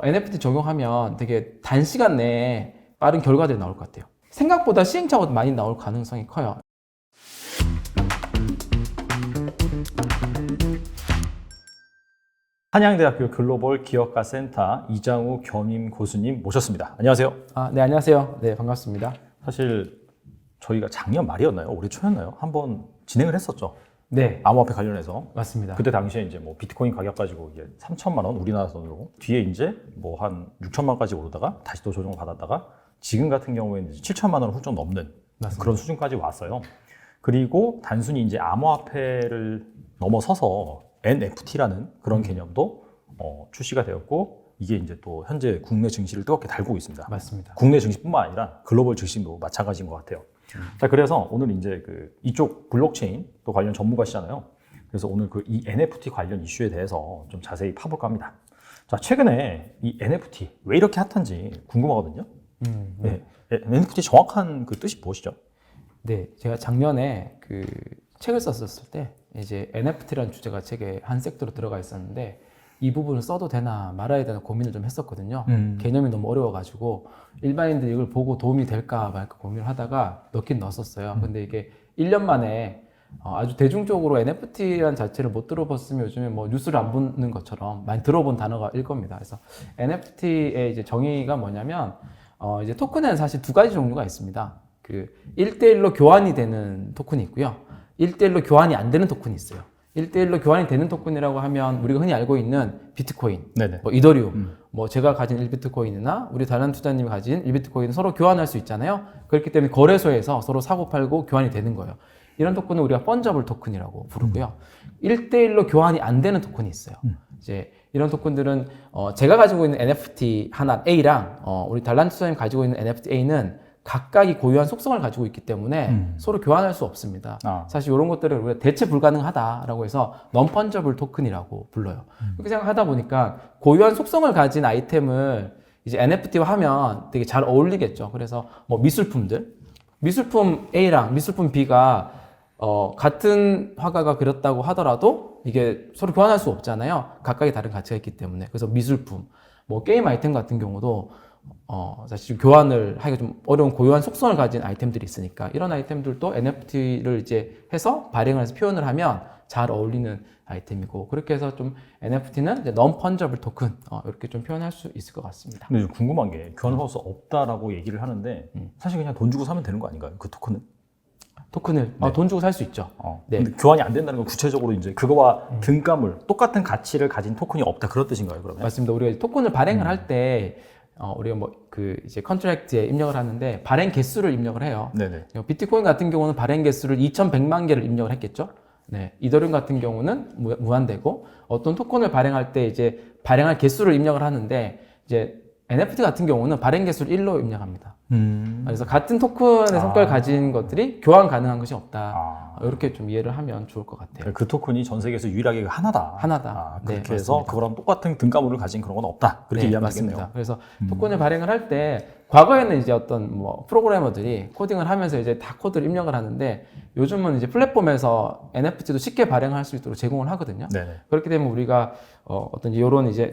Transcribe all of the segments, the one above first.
NFT 적용하면 되게 단시간 내에 빠른 결과들이 나올 것 같아요. 생각보다 시행착오도 많이 나올 가능성이 커요. 한양대학교 글로벌 기업가 센터 이장우 겸임 고수님 모셨습니다. 안녕하세요. 네, 안녕하세요. 네, 반갑습니다. 사실 저희가 작년 말이었나요? 올해 초였나요? 한번 진행을 했었죠. 네, 암호화폐 관련해서. 맞습니다. 그때 당시에 이제 뭐 비트코인 가격 가지고 이게 3천만 원 우리나라 돈으로 뒤에 이제 뭐 한 6천만 원까지 오르다가 다시 또 조정을 받았다가 지금 같은 경우에는 이제 7천만 원 훌쩍 넘는 맞습니다. 그런 수준까지 왔어요. 그리고 단순히 이제 암호화폐를 넘어서서 NFT라는 그런 개념도 출시가 되었고 이게 이제 또 현재 국내 증시를 뜨겁게 달구고 있습니다. 맞습니다. 국내 증시뿐만 아니라 글로벌 증시도 마찬가지인 것 같아요. 자, 그래서 오늘 이제 이쪽 블록체인 또 관련 전문가시잖아요. 그래서 오늘 이 NFT 관련 이슈에 대해서 좀 자세히 파볼까 합니다. 자, 최근에 이 NFT 왜 이렇게 핫한지 궁금하거든요. 네. NFT 정확한 그 뜻이 무엇이죠? 네, 제가 작년에 책을 썼을 때 이제 NFT라는 주제가 책에 한 섹터로 들어가 있었는데 이 부분을 써도 되나 말아야 되나 고민을 좀 했었거든요. 개념이 너무 어려워가지고 일반인들이 이걸 보고 도움이 될까 말까 고민을 하다가 넣긴 넣었었어요. 근데 이게 1년 만에 아주 대중적으로 NFT라는 자체를 못 들어봤으면 요즘에 뭐 뉴스를 안 보는 것처럼 많이 들어본 단어가일 겁니다. 그래서 NFT의 이제 정의가 뭐냐면 이제 토큰에는 사실 두 가지 종류가 있습니다. 1대1로 교환이 되는 토큰이 있고요. 1대1로 교환이 안 되는 토큰이 있어요. 1대1로 교환이 되는 토큰이라고 하면 우리가 흔히 알고 있는 비트코인, 뭐 이더리움, 뭐 제가 가진 1비트코인이나 우리 다른 투자님이 가진 1비트코인을 서로 교환할 수 있잖아요. 그렇기 때문에 거래소에서 서로 사고팔고 교환이 되는 거예요. 이런 토큰은 우리가 펀저블 토큰이라고 부르고요. 1대1로 교환이 안 되는 토큰이 있어요. 이제 이런 토큰들은 제가 가지고 있는 NFT 하나 A랑 우리 달란 투자님 가지고 있는 NFT A는 각각이 고유한 속성을 가지고 있기 때문에 서로 교환할 수 없습니다. 사실 이런 것들을 우리가 대체 불가능하다라고 해서 non-fungible 토큰이라고 불러요. 그렇게 생각하다 보니까 고유한 속성을 가진 아이템을 이제 NFT화 하면 되게 잘 어울리겠죠. 그래서 뭐 미술품 A랑 미술품 B가 같은 화가가 그렸다고 하더라도 이게 서로 교환할 수 없잖아요. 각각의 다른 가치가 있기 때문에. 그래서 미술품, 뭐 게임 아이템 같은 경우도 사실 교환을 하기가 좀 어려운 고유한 속성을 가진 아이템들이 있으니까 이런 아이템들도 NFT를 이제 해서 발행을 해서 표현을 하면 잘 어울리는 아이템이고 그렇게 해서 좀 NFT는 이제 non-fungible 토큰 이렇게 좀 표현할 수 있을 것 같습니다. 근데 좀 궁금한 게 교환할 수 없다라고 얘기를 하는데 사실 그냥 돈 주고 사면 되는 거 아닌가요? 그 토큰은? 토큰을 네. 돈 주고 살 수 있죠. 네. 근데 교환이 안 된다는 건 구체적으로 이제 그거와 등가물 똑같은 가치를 가진 토큰이 없다 그런 뜻인가요? 그러면? 맞습니다. 우리가 토큰을 발행을 할 때 우리가 이제 컨트랙트에 입력을 하는데 발행 개수를 입력을 해요. 네네. 비트코인 같은 경우는 발행 개수를 2,100만 개를 입력을 했겠죠. 네. 이더리움 같은 경우는 무한대고 어떤 토큰을 발행할 때 이제 발행할 개수를 입력을 하는데 이제 NFT 같은 경우는 발행 개수를 1로 입력합니다. 그래서 같은 토큰의 성격을 가진 것들이 교환 가능한 것이 없다. 이렇게 좀 이해를 하면 좋을 것 같아요. 그 토큰이 전 세계에서 유일하게 하나다. 네, 그렇게 해서 맞습니다. 그거랑 똑같은 등가물을 가진 그런 건 없다. 그렇게 네, 이해하면 맞습니다. 되겠네요. 그래서 토큰을 발행을 할 때 과거에는 이제 어떤 뭐 프로그래머들이 코딩을 하면서 이제 다 코드를 입력을 하는데 요즘은 이제 플랫폼에서 NFT도 쉽게 발행할 수 있도록 제공을 하거든요. 네네. 그렇게 되면 우리가 어떤 이런 이제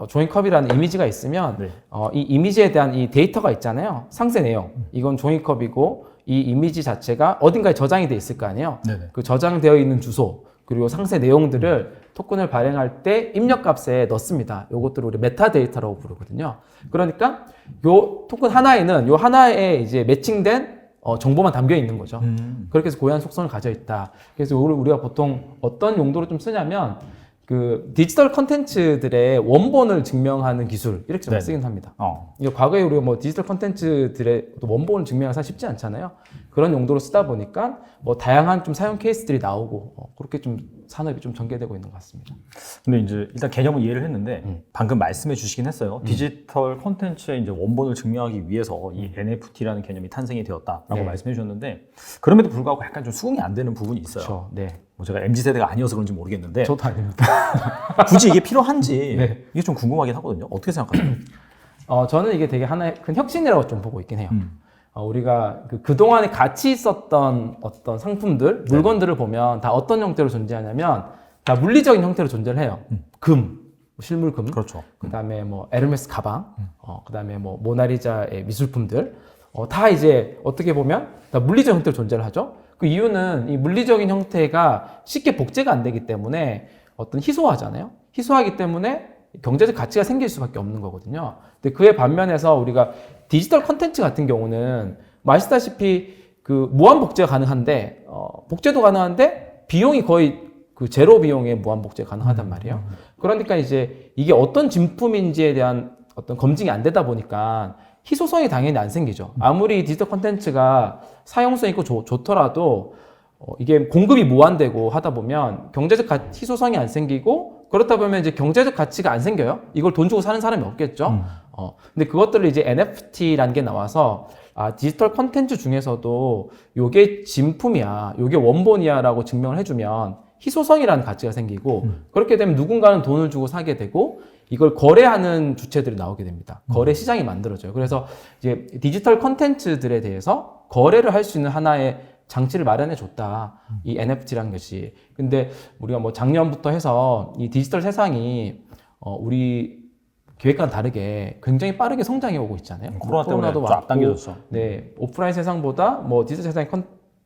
종이컵이라는 이미지가 있으면 네. 이 이미지에 대한 이 데이터가 있잖아요. 상세 내용. 이건 종이컵이고 이 이미지 자체가 어딘가에 저장이 돼 있을 거 아니에요. 네네. 그 저장되어 있는 주소 그리고 상세 내용들을 토큰을 발행할 때 입력값에 넣습니다. 요것들을 우리 메타데이터라고 부르거든요. 그러니까 요 토큰 하나에는 요 하나에 이제 매칭된 정보만 담겨 있는 거죠. 그렇게 해서 고유한 속성을 가져 있다. 그래서 이걸 우리가 보통 어떤 용도로 좀 쓰냐면 디지털 컨텐츠들의 원본을 증명하는 기술 이렇게 좀 쓰긴 합니다. 이거 과거에 우리가 뭐 디지털 컨텐츠들의 원본을 증명하기 사실 쉽지 않잖아요. 그런 용도로 쓰다 보니까 뭐 다양한 좀 사용 케이스들이 나오고 그렇게 좀 산업이 좀 전개되고 있는 것 같습니다. 근데 이제 일단 개념을 이해를 했는데 방금 말씀해 주시긴 했어요. 디지털 콘텐츠의 이제 원본을 증명하기 위해서 이 NFT라는 개념이 탄생이 되었다라고 네. 말씀해 주셨는데 그럼에도 불구하고 약간 좀 수긍이 안 되는 부분이 있어요. 그렇죠. 네. 뭐 제가 MZ 세대가 아니어서 그런지 모르겠는데 저도 아닙니다. 굳이 이게 필요한지 네. 이게 좀 궁금하긴 하거든요. 어떻게 생각하세요? 저는 이게 되게 하나의 큰 혁신이라고 좀 보고 있긴 해요. 우리가 그동안에 같이 있었던 어떤 상품들, 물건들을 보면 다 어떤 형태로 존재하냐면 다 물리적인 형태로 존재를 해요. 금, 실물금, 그렇죠. 그다음에 뭐 에르메스 가방, 그다음에 뭐 모나리자의 미술품들, 다 이제 어떻게 보면 다 물리적 형태로 존재를 하죠. 그 이유는 이 물리적인 형태가 쉽게 복제가 안 되기 때문에 어떤 희소하잖아요. 희소하기 때문에 경제적 가치가 생길 수밖에 없는 거거든요. 근데 그에 반면에서 우리가 디지털 컨텐츠 같은 경우는 뭐 아시다시피 그 무한 복제가 가능한데 복제도 가능한데 비용이 거의 그 제로 비용에 무한 복제 가능하단 말이에요. 그러니까 이제 이게 어떤 진품인지에 대한 어떤 검증이 안 되다 보니까 희소성이 당연히 안 생기죠. 아무리 디지털 콘텐츠가 사용성 있고 좋더라도 이게 공급이 무한되고 하다 보면 경제적 희소성이 안 생기고 그렇다 보면 이제 경제적 가치가 안 생겨요. 이걸 돈 주고 사는 사람이 없겠죠. 근데 그것들을 이제 NFT라는 게 나와서 디지털 콘텐츠 중에서도 요게 진품이야, 요게 원본이야라고 증명을 해주면 희소성이라는 가치가 생기고 그렇게 되면 누군가는 돈을 주고 사게 되고 이걸 거래하는 주체들이 나오게 됩니다. 거래 시장이 만들어져요. 그래서 이제 디지털 콘텐츠들에 대해서 거래를 할 수 있는 하나의 장치를 마련해 줬다. 이 NFT라는 것이. 근데 우리가 뭐 작년부터 해서 이 디지털 세상이 우리 계획과는 다르게 굉장히 빠르게 성장해 오고 있잖아요. 코로나 때문에 좀 앞당겨졌어. 네, 오프라인 세상보다 뭐 디지털 세상이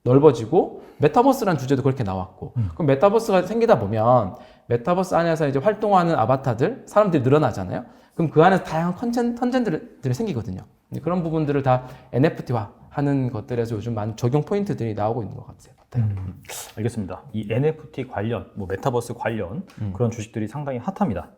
넓어지고 메타버스라는 주제도 그렇게 나왔고 그럼 메타버스가 생기다 보면 메타버스 안에서 이제 활동하는 아바타들 사람들이 늘어나잖아요. 그럼 그 안에서 다양한 컨텐츠들이 생기거든요. 그런 부분들을 다 NFT화 하는 것들에서 요즘 많은 적용 포인트들이 나오고 있는 것 같아요. 알겠습니다. 이 NFT 관련, 뭐 메타버스 관련 그런 주식들이 상당히 핫합니다.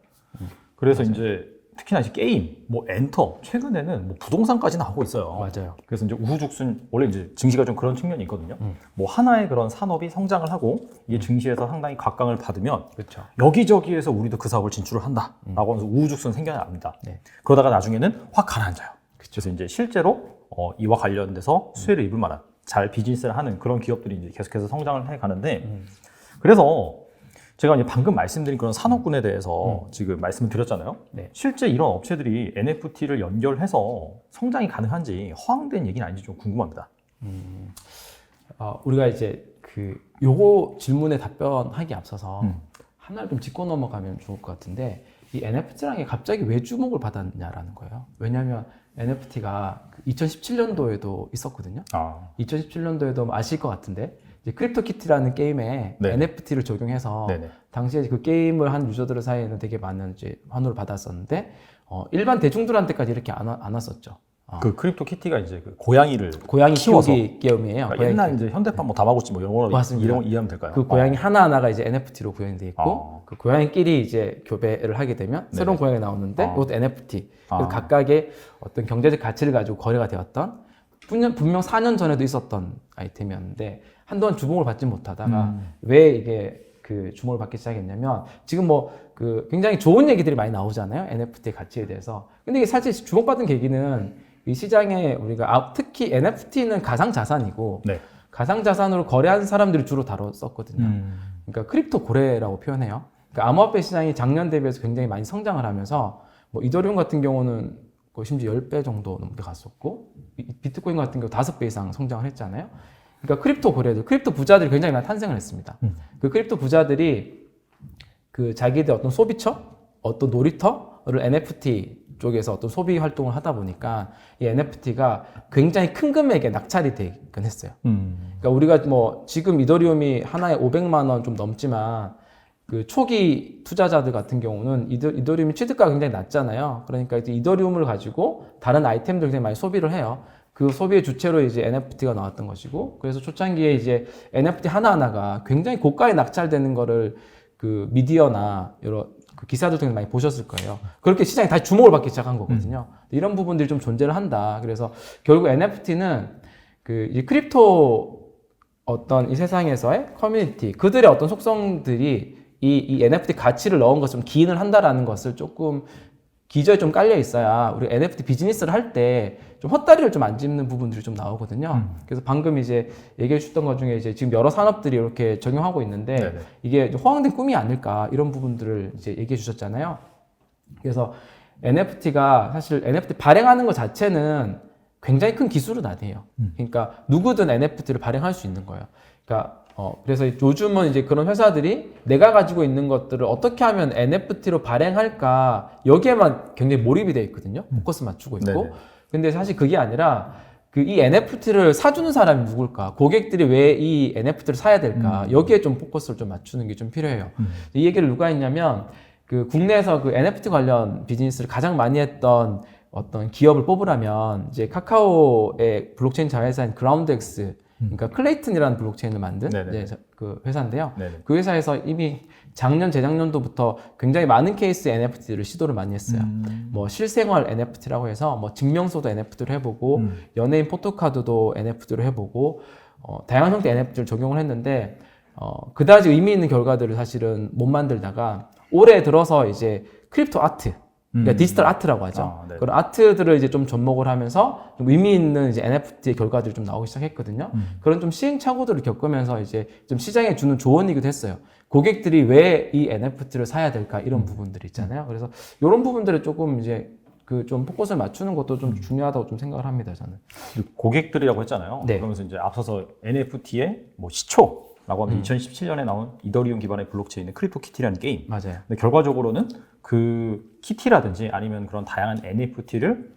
그래서 맞아요. 이제 특히나 이제 게임, 뭐 엔터, 최근에는 뭐 부동산까지 나오고 있어요. 맞아요. 그래서 이제 우후죽순, 원래 이제 증시가 좀 그런 측면이 있거든요. 뭐 하나의 그런 산업이 성장을 하고 이게 증시에서 상당히 각광을 받으면 그렇죠. 여기저기에서 우리도 그 사업을 진출을 한다라고 하면서 우후죽순 생겨납니다. 네. 그러다가 나중에는 확 가라앉아요. 그래서 이제 실제로 이와 관련돼서 수혜를 입을 만한 잘 비즈니스를 하는 그런 기업들이 이제 계속해서 성장을 해 가는데 그래서 제가 이제 방금 말씀드린 그런 산업군에 대해서 지금 말씀을 드렸잖아요. 네. 실제 이런 업체들이 NFT를 연결해서 성장이 가능한지 허황된 얘기는 아닌지 좀 궁금합니다. 우리가 이제 요거 질문에 답변하기 앞서서 하나를 좀 짚고 넘어가면 좋을 것 같은데 이 NFT라는 게 갑자기 왜 주목을 받았냐라는 거예요. 왜냐하면 NFT가 2017년도에도 있었거든요. 2017년도에도 아실 것 같은데 이제 크립토키티라는 게임에 네. NFT를 적용해서 네네. 당시에 그 게임을 한 유저들 사이에는 되게 많은 이제 환호를 받았었는데 일반 대중들한테까지 이렇게 안 왔었죠. 그 크립토 키티가 이제 그 고양이를 고양이 키워서 키우기 게임이에요. 그러니까 옛날 이제 현대판 뭐 다마고치 뭐 이런 거로 맞습니다. 이해하면 될까요? 그 고양이 하나하나가 이제 NFT로 구현되어 있고 그 고양이끼리 이제 교배를 하게 되면 새로운 고양이가 나오는데 이것도 NFT. 그래서 각각의 어떤 경제적 가치를 가지고 거래가 되었던 분명 4년 전에도 있었던 아이템이었는데 한동안 주목을 받지 못하다가 왜 이게 그 주목을 받기 시작했냐면 지금 뭐 그 굉장히 좋은 얘기들이 많이 나오잖아요. NFT의 가치에 대해서. 근데 이게 사실 주목받은 계기는 이 시장에 우리가 특히 NFT는 가상자산이고 네. 가상자산으로 거래하는 사람들이 주로 다뤘었거든요. 그러니까 크립토 고래라고 표현해요. 그러니까 암호화폐 시장이 작년 대비해서 굉장히 많이 성장을 하면서 뭐 이더리움 같은 경우는 심지어 10배 정도 넘게 갔었고 비트코인 같은 경우 5배 이상 성장을 했잖아요. 그러니까 크립토 고래들, 크립토 부자들이 굉장히 많이 탄생을 했습니다. 그 크립토 부자들이 그 자기들 어떤 소비처, 어떤 놀이터를 NFT 쪽에서 어떤 소비 활동을 하다 보니까 이 NFT가 굉장히 큰 금액에 낙찰이 되긴 했어요. 그러니까 우리가 뭐 지금 이더리움이 하나에 500만 원 좀 넘지만 그 초기 투자자들 같은 경우는 이더리움이 취득가가 굉장히 낮잖아요. 그러니까 이제 이더리움을 가지고 다른 아이템들 굉장히 많이 소비를 해요. 그 소비의 주체로 이제 NFT가 나왔던 것이고, 그래서 초창기에 이제 NFT 하나하나가 굉장히 고가에 낙찰되는 거를 그 미디어나 여러 그 기사들 통해서 많이 보셨을 거예요. 그렇게 시장이 다시 주목을 받기 시작한 거거든요. 이런 부분들이 좀 존재를 한다. 그래서 결국 NFT는 그 이 크립토 어떤 이 세상에서의 커뮤니티, 그들의 어떤 속성들이 이 NFT 가치를 넣은 것처럼 기인을 한다라는 것을 조금 기저에 좀 깔려 있어야 우리 NFT 비즈니스를 할 때 좀 헛다리를 좀 안 짚는 부분들이 좀 나오거든요. 그래서 방금 이제 얘기해 주셨던 것 중에 이제 지금 여러 산업들이 이렇게 적용하고 있는데 네네. 이게 허황된 꿈이 아닐까 이런 부분들을 이제 얘기해 주셨잖아요. 그래서 NFT가 사실 NFT 발행하는 것 자체는 굉장히 큰 기술은 아니에요. 그러니까 누구든 NFT를 발행할 수 있는 거예요. 그러니까 그래서 요즘은 이제 그런 회사들이 내가 가지고 있는 것들을 어떻게 하면 NFT로 발행할까 여기에만 굉장히 몰입이 돼 있거든요. 포커스 맞추고 있고. 네네. 근데 사실 그게 아니라 이 NFT를 사주는 사람이 누굴까? 고객들이 왜 이 NFT를 사야 될까? 여기에 좀 포커스를 좀 맞추는 게 좀 필요해요. 이 얘기를 누가 했냐면 그 국내에서 그 NFT 관련 비즈니스를 가장 많이 했던 어떤 기업을 뽑으라면 이제 카카오의 블록체인 자회사인 그라운드엑스, 그러니까 클레이튼이라는 블록체인을 만든 이제 그 회사인데요. 네네. 그 회사에서 이미 작년, 재작년도부터 굉장히 많은 케이스 NFT를 시도를 많이 했어요. 뭐 실생활 NFT라고 해서 뭐 증명서도 NFT로 해보고 연예인 포토카드도 NFT로 해보고 다양한 형태 NFT를 적용을 했는데 그다지 의미 있는 결과들을 사실은 못 만들다가 올해 들어서 이제 크립토 아트, 그러니까 디지털 아트라고 하죠. 네. 그런 아트들을 이제 좀 접목을 하면서 좀 의미 있는 이제 NFT의 결과들이 좀 나오기 시작했거든요. 그런 좀 시행착오들을 겪으면서 이제 좀 시장에 주는 조언이기도 했어요. 고객들이 왜 이 NFT를 사야 될까 이런 부분들 있잖아요. 그래서 이런 부분들을 조금 이제 그 좀 포커스를 맞추는 것도 좀 중요하다고 좀 생각을 합니다. 저는. 고객들이라고 했잖아요. 네. 그러면서 이제 앞서서 NFT의 뭐 시초라고 하면 2017년에 나온 이더리움 기반의 블록체인의 크립토키티라는 게임. 맞아요. 근데 결과적으로는 그 키티라든지 아니면 그런 다양한 NFT를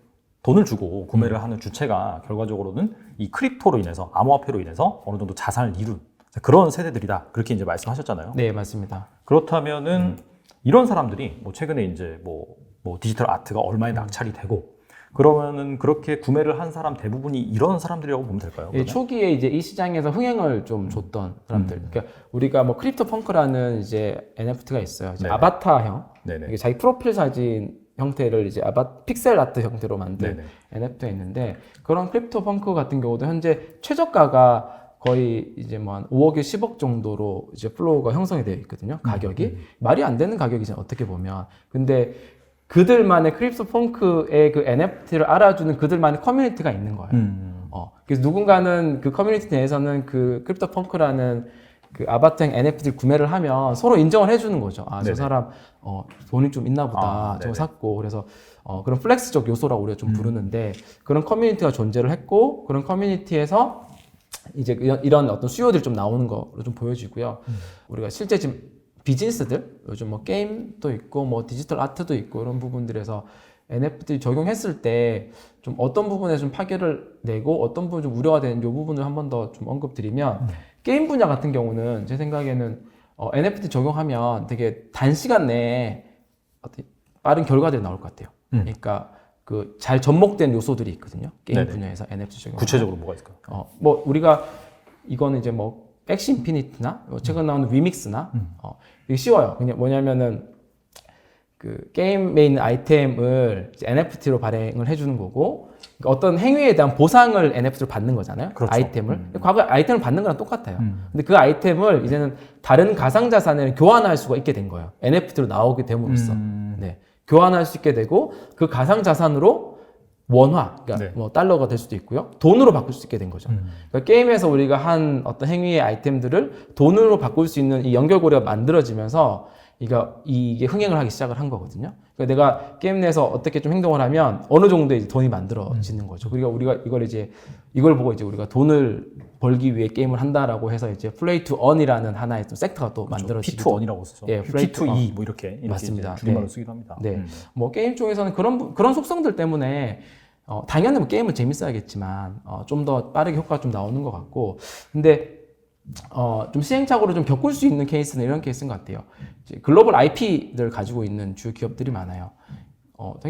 돈을 주고 구매를 하는 주체가 결과적으로는 이 크립토로 인해서 암호화폐로 인해서 어느 정도 자산을 이룬 그런 세대들이다. 그렇게 이제 말씀하셨잖아요. 네, 맞습니다. 그렇다면은 이런 사람들이 뭐 최근에 이제 뭐 디지털 아트가 얼마에 낙찰이 되고 그러면은 그렇게 구매를 한 사람 대부분이 이런 사람들이라고 보면 될까요? 예, 초기에 이제 이 시장에서 흥행을 좀 줬던 사람들. 그러니까 우리가 뭐 크립토 펑크라는 이제 NFT가 있어요. 이제 네네. 아바타형. 네네. 이게 자기 프로필 사진 형태를 이제 픽셀 아트 형태로 만든 네네. NFT가 있는데 그런 크립토 펑크 같은 경우도 현재 최저가가 거의 이제 뭐 한 5억에 10억 정도로 이제 플로우가 형성이 되어 있거든요. 가격이. 말이 안 되는 가격이잖아요. 어떻게 보면. 근데 그들만의 크립토 펑크의 그 NFT를 알아주는 그들만의 커뮤니티가 있는 거예요. 그래서 누군가는 그 커뮤니티 내에서는 그 크립토 펑크라는 그 아바타형 NFT를 구매를 하면 서로 인정을 해주는 거죠. 아, 저 네네. 사람 돈이 좀 있나 보다. 저거 네네. 샀고. 그래서 그런 플렉스적 요소라고 우리가 좀 부르는데 그런 커뮤니티가 존재를 했고 그런 커뮤니티에서 이제 이런 어떤 수요들이 좀 나오는 거로 좀 보여지고요. 우리가 실제 지금 비즈니스들 요즘 뭐 게임도 있고 뭐 디지털 아트도 있고 이런 부분들에서 NFT 적용했을 때 좀 어떤 부분에 좀 파괴를 내고 어떤 부분이 좀 우려가 되는 이 부분을 한 번 더 좀 언급드리면 게임 분야 같은 경우는 제 생각에는 NFT 적용하면 되게 단시간 내에 어떤 빠른 결과들이 나올 것 같아요. 그러니까 그 잘 접목된 요소들이 있거든요. 게임 네네. 분야에서 NFT 적용. 구체적으로 뭐가 있을까요? 뭐 우리가 이거는 이제 뭐 엑시 인피니트나 최근 나오는 위믹스나 이게 쉬워요. 그냥 뭐냐면은 그 게임에 있는 아이템을 이제 NFT로 발행을 해주는 거고 그러니까 어떤 행위에 대한 보상을 NFT로 받는 거잖아요. 그렇죠. 아이템을. 과거 아이템을 받는 거랑 똑같아요. 근데 그 아이템을 이제는 다른 가상자산에 교환할 수가 있게 된 거예요. NFT로 나오게 됨으로써. 네. 교환할 수 있게 되고 그 가상자산으로 원화, 그러니까 네. 뭐 달러가 될 수도 있고요. 돈으로 바꿀 수 있게 된 거죠. 그러니까 게임에서 우리가 한 어떤 행위의 아이템들을 돈으로 바꿀 수 있는 이 연결고리가 만들어지면서 이게 흥행을 하기 시작을 한 거거든요. 그러니까 내가 게임 내에서 어떻게 좀 행동을 하면 어느 정도의 이제 돈이 만들어지는 거죠. 그리고 우리가 이걸 보고 이제 우리가 돈을 벌기 위해 게임을 한다라고 해서 이제 플레이 투 어이라는 하나의 또 섹터가 또 만들어지기도. P2E이라고 쓰죠. 예, play to P2E 뭐 이렇게 맞습니다. 줄임말로 네. 쓰기도 합니다. 네. 뭐 게임 쪽에서는 그런 속성들 때문에 당연히 뭐 게임은 재밌어야겠지만 좀 더 빠르게 효과가 좀 나오는 것 같고 근데 좀 시행착오를 좀 겪을 수 있는 케이스는 이런 케이스인 것 같아요. 이제 글로벌 IP를 가지고 있는 주 기업들이 많아요.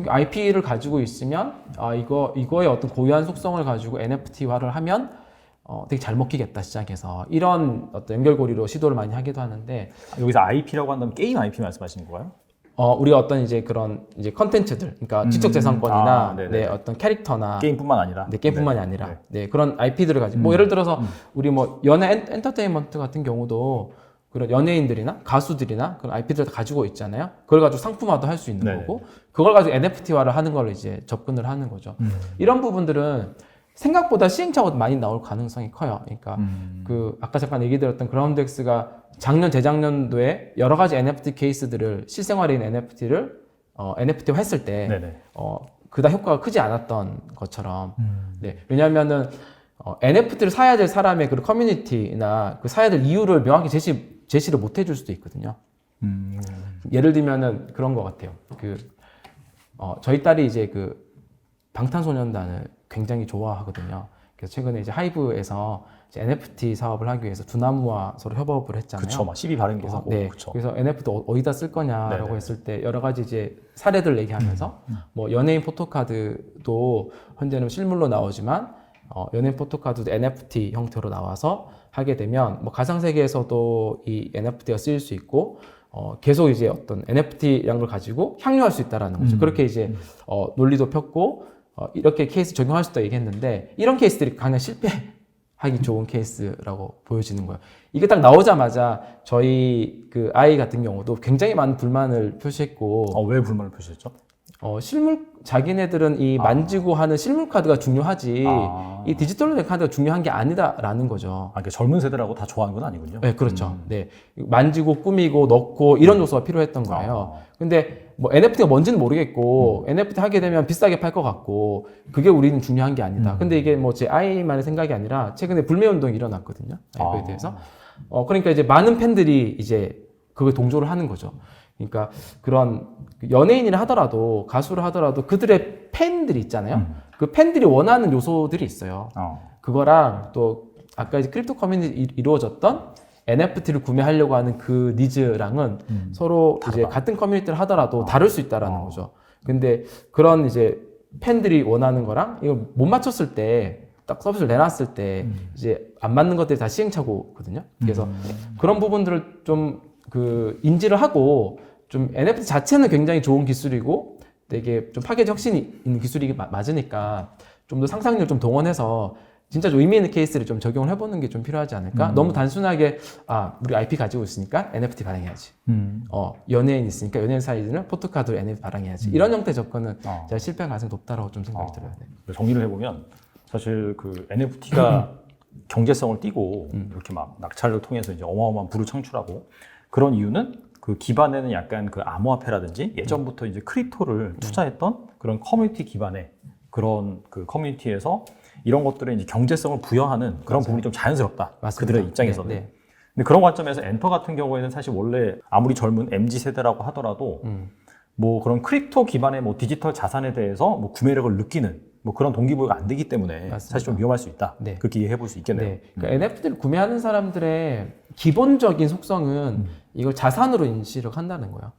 IP를 가지고 있으면 이거의 어떤 고유한 속성을 가지고 NFT화를 하면 되게 잘 먹히겠다 시장에서 이런 어떤 연결고리로 시도를 많이 하기도 하는데 여기서 IP라고 한다면 게임 IP 말씀하시는 거예요? 우리가 어떤 이제 그런 이제 컨텐츠들, 그러니까 지적재산권이나 네, 어떤 캐릭터나 게임뿐만 아니라 네, 게임뿐만이 아니라 네, 그런 IP들을 가지고 뭐 예를 들어서 우리 뭐 연예 엔터테인먼트 같은 경우도 그런 연예인들이나 가수들이나 그런 IP들을 가지고 있잖아요. 그걸 가지고 상품화도 할 수 있는 네네. 거고 그걸 가지고 NFT화를 하는 걸 이제 접근을 하는 거죠. 이런 부분들은 생각보다 시행착오도 많이 나올 가능성이 커요. 그러니까 그 아까 잠깐 얘기 드렸던 그라운드엑스가 작년 재작년도에 여러 가지 NFT 케이스들을 실생활인 NFT를 NFT화 했을 때 네네. 그다 효과가 크지 않았던 것처럼 네. 왜냐하면은 NFT를 사야 될 사람의 그 커뮤니티나 그 사야 될 이유를 명확히 제시를 못 해줄 수도 있거든요. 예를 들면은 그런 것 같아요. 저희 딸이 이제 그 방탄소년단을 굉장히 좋아하거든요. 그래서 최근에 이제 하이브에서 이제 NFT 사업을 하기 위해서 두나무와 서로 협업을 했잖아요. 그쵸, 막 시비 발행도 그래서, 하고. 네, 그쵸. 그래서 NFT 어디다 쓸 거냐라고 네네. 했을 때 여러 가지 이제 사례들 얘기하면서 뭐 연예인 포토카드도 현재는 실물로 나오지만 연예인 포토카드도 NFT 형태로 나와서 하게 되면 뭐 가상세계에서도 이 NFT가 쓰일 수 있고 계속 이제 어떤 NFT 양을 가지고 향유할 수 있다라는 거죠. 그렇게 이제 논리도 폈고 이렇게 케이스 적용할 수 있다 얘기했는데 이런 케이스들이 가장 실패하기 좋은 케이스라고 보여지는 거예요. 이게 딱 나오자마자 저희 그 아이 같은 경우도 굉장히 많은 불만을 표시했고 왜 불만을 표시했죠? 자기네들은 이 만지고 하는 실물 카드가 중요하지 이 디지털 카드가 중요한 게 아니다라는 거죠. 그러니까 젊은 세대라고 다 좋아하는 건 아니군요. 네, 그렇죠. 네, 만지고 꾸미고 넣고 이런 요소가 필요했던 거예요. 근데 뭐 NFT가 뭔지는 모르겠고 NFT 하게 되면 비싸게 팔 것 같고 그게 우리는 중요한 게 아니다. 근데 이게 뭐 제 아이만의 생각이 아니라 최근에 불매 운동이 일어났거든요. 그에 대해서. 그러니까 이제 많은 팬들이 이제 그걸 동조를 하는 거죠. 그러니까 그런 연예인이라 하더라도 가수를 하더라도 그들의 팬들이 있잖아요. 그 팬들이 원하는 요소들이 있어요. 그거랑 또 아까 이제 크립토 커뮤니티 이루어졌던 NFT를 구매하려고 하는 그 니즈랑은 서로 다르다. 이제 같은 커뮤니티를 하더라도 다를 수 있다라는 거죠. 근데 그런 이제 팬들이 원하는 거랑 이걸 못 맞췄을 때 딱 서비스를 내놨을 때 이제 안 맞는 것들이 다 시행착오거든요. 그래서 그런 부분들을 좀 인지를 하고 좀 NFT 자체는 굉장히 좋은 기술이고 되게 좀 파괴적 혁신이 있는 기술이 맞으니까 좀 더 상상력을 좀 동원해서 진짜 좀 의미 있는 케이스를 좀 적용을 해보는 게 좀 필요하지 않을까? 너무 단순하게 우리 IP 가지고 있으니까 NFT 발행해야지. 연예인 있으니까 연예인 사이즈는 포토카드로 NFT 발행해야지. 이런 형태 접근은 제가 실패할 가능성이 높다라고 좀 생각이 들어요. 네. 정리를 해보면 사실 그 NFT가 경제성을 띠고 이렇게 막 낙찰을 통해서 이제 어마어마한 부를 창출하고 그런 이유는 그 기반에는 약간 그 암호화폐라든지 예전부터 이제 크립토를 투자했던 그런 커뮤니티 기반의 그런 그 커뮤니티에서 이런 것들에 이제 경제성을 부여하는 그런 부분이 좀 자연스럽다. 맞습니다. 그들의 입장에서는. 네, 네. 근데 그런 관점에서 엔터 같은 경우에는 사실 원래 아무리 젊은 MZ 세대라고 하더라도 뭐 그런 크립토 기반의 뭐 디지털 자산에 대해서 뭐 구매력을 느끼는 뭐 그런 동기부여가 안 되기 때문에 맞습니다. 사실 좀 위험할 수 있다. 네. 그렇게 이해해 볼 수 있겠네요. 네. 그러니까 NFT를 구매하는 사람들의 기본적인 속성은 이걸 자산으로 인식을 한다는 거예요.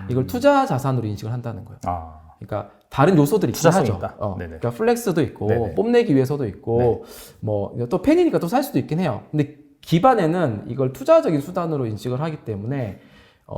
이걸 투자 자산으로 인식을 한다는 거예요. 그러니까 다른 요소들이 투자성이 있죠. 있다. 그러니까 플렉스도 있고 네네. 뽐내기 위해서도 있고 뭐 또 팬이니까 또 살 수도 있긴 해요. 근데 기반에는 이걸 투자적인 수단으로 인식을 하기 때문에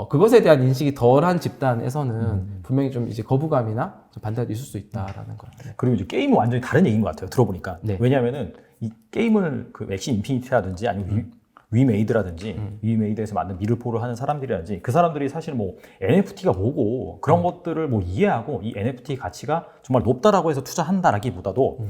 그것에 대한 인식이 덜한 집단에서는 분명히 좀 이제 거부감이나 좀 반대가 있을 수 있다라는 거. 네. 그리고 이제 게임은 완전히 다른 얘기인 것 같아요. 들어보니까. 네. 왜냐하면은 이 게임을 그 엑시 인피니티라든지 아니면 위메이드라든지 위메이드에서 만든 미르포를 하는 사람들이라든지 그 사람들이 사실 뭐 NFT가 뭐고 그런 것들을 뭐 이해하고 이 NFT 가치가 정말 높다라고 해서 투자한다라기보다도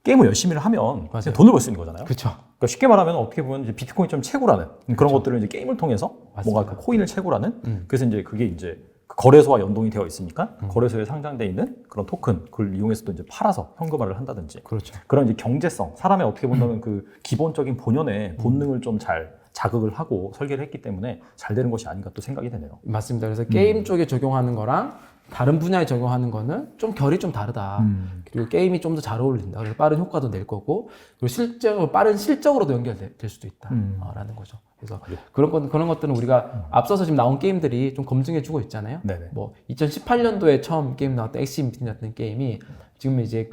게임을 열심히 하면 그냥 돈을 벌 수 있는 거잖아요. 그렇죠. 그러니까 쉽게 말하면 어떻게 보면 이제 비트코인처럼 채굴하는 그런 것들을 이제 게임을 통해서 뭔가 그 코인을 채굴하는 그래서 이제 그게 이제 그 거래소와 연동이 되어 있으니까 거래소에 상장돼 있는 그런 토큰 그걸 이용해서 또 이제 팔아서 현금화를 한다든지 그렇죠. 그런 이제 경제성 사람의 어떻게 본다면 그 기본적인 본연의 본능을 좀 잘 자극을 하고 설계를 했기 때문에 잘 되는 것이 아닌가 또 생각이 되네요. 맞습니다. 그래서 게임 쪽에 적용하는 거랑 다른 분야에 적용하는 거는 좀 결이 좀 다르다. 그리고 게임이 좀 더 잘 어울린다. 그래서 빠른 효과도 낼 거고, 그리고 실제로 빠른 실적으로도 연결될 수도 있다라는 거죠. 그래서 그런 것들은 우리가 앞서서 지금 나온 게임들이 좀 검증해주고 있잖아요. 네네. 뭐 2018년도에 처음 게임 나왔던 엑시 인피니티 같은 게임이 지금 이제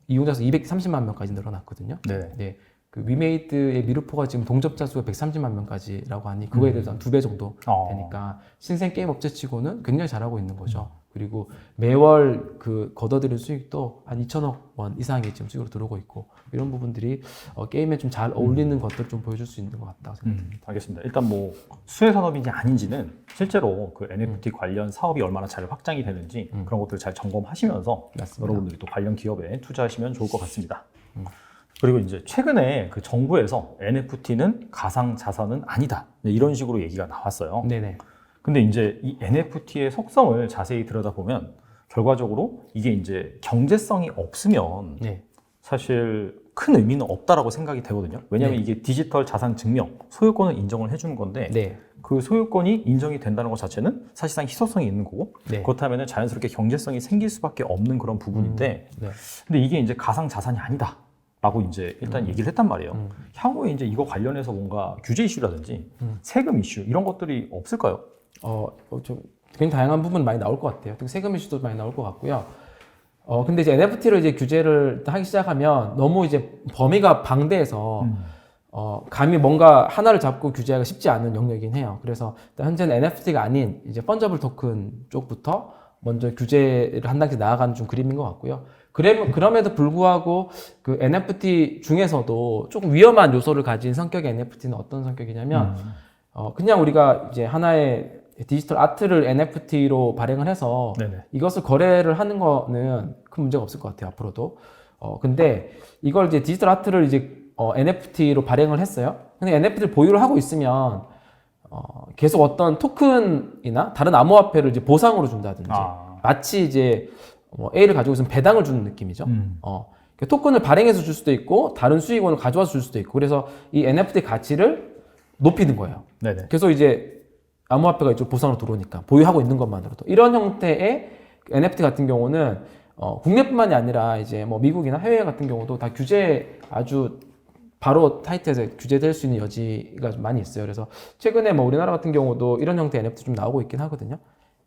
이용자 수 230만 명까지 늘어났거든요. 네. 네. 그 위메이드의 미르포가 지금 동접자 수가 130만 명까지라고 하니 그거에 대해서 한 2배 정도 되니까 신생 게임 업체치고는 굉장히 잘하고 있는 거죠. 그리고 매월 그 걷어들일 수익도 한 2천억 원 이상이 지금 수익으로 들어오고 있고 이런 부분들이 게임에 좀 잘 어울리는 것들을 좀 보여줄 수 있는 것 같다고 생각합니다. 알겠습니다. 일단 뭐 수혜 산업인지 아닌지는 실제로 그 NFT 관련 사업이 얼마나 잘 확장이 되는지 그런 것들을 잘 점검하시면서 맞습니다. 여러분들이 또 관련 기업에 투자하시면 좋을 것 같습니다. 그리고 이제 최근에 그 정부에서 NFT는 가상 자산은 아니다 이런 식으로 얘기가 나왔어요. 네네. 근데 이제 이 NFT의 속성을 자세히 들여다보면 결과적으로 이게 이제 경제성이 없으면 네. 사실 큰 의미는 없다라고 생각이 되거든요. 왜냐하면 네. 이게 디지털 자산 증명, 소유권을 인정을 해주는 건데 네. 그 소유권이 인정이 된다는 것 자체는 사실상 희소성이 있는 거고 네. 그렇다면 자연스럽게 경제성이 생길 수밖에 없는 그런 부분인데 네. 근데 이게 이제 가상 자산이 아니다. 라고 이제 일단 얘기를 했단 말이에요. 향후에 이제 이거 관련해서 뭔가 규제 이슈라든지 세금 이슈 이런 것들이 없을까요? 좀 굉장히 다양한 부분 많이 나올 것 같아요. 특히 세금 이슈도 많이 나올 것 같고요. 근데 이제 NFT를 이제 규제를 하기 시작하면 너무 이제 범위가 방대해서 감히 뭔가 하나를 잡고 규제하기가 쉽지 않은 영역이긴 해요. 그래서 일단 현재는 NFT가 아닌 이제 펀저블 토큰 쪽부터 먼저 규제를 한 단계 나아가는 좀 그림인 것 같고요. 그럼에도 불구하고 그 NFT 중에서도 조금 위험한 요소를 가진 성격의 NFT는 어떤 성격이냐면 그냥 우리가 이제 하나의 디지털 아트를 NFT로 발행을 해서 네네. 이것을 거래를 하는 거는 큰 문제가 없을 것 같아요, 앞으로도. 근데 이걸 이제 디지털 아트를 이제 NFT로 발행을 했어요. 근데 NFT를 보유를 하고 있으면 계속 어떤 토큰이나 다른 암호화폐를 이제 보상으로 준다든지 마치 이제 A를 가지고 있으면 배당을 주는 느낌이죠. 토큰을 발행해서 줄 수도 있고 다른 수익원을 가져와서 줄 수도 있고 그래서 이 NFT 가치를 높이는 거예요. 네네. 그래서 이제 암호화폐가 이쪽 보상으로 들어오니까 보유하고 있는 것만으로도 이런 형태의 NFT 같은 경우는 국내뿐만이 아니라 이제 뭐 미국이나 해외 같은 경우도 다 규제 아주 바로 타이트해서 규제될 수 있는 여지가 좀 많이 있어요. 그래서 최근에 뭐 우리나라 같은 경우도 이런 형태의 NFT 좀 나오고 있긴 하거든요.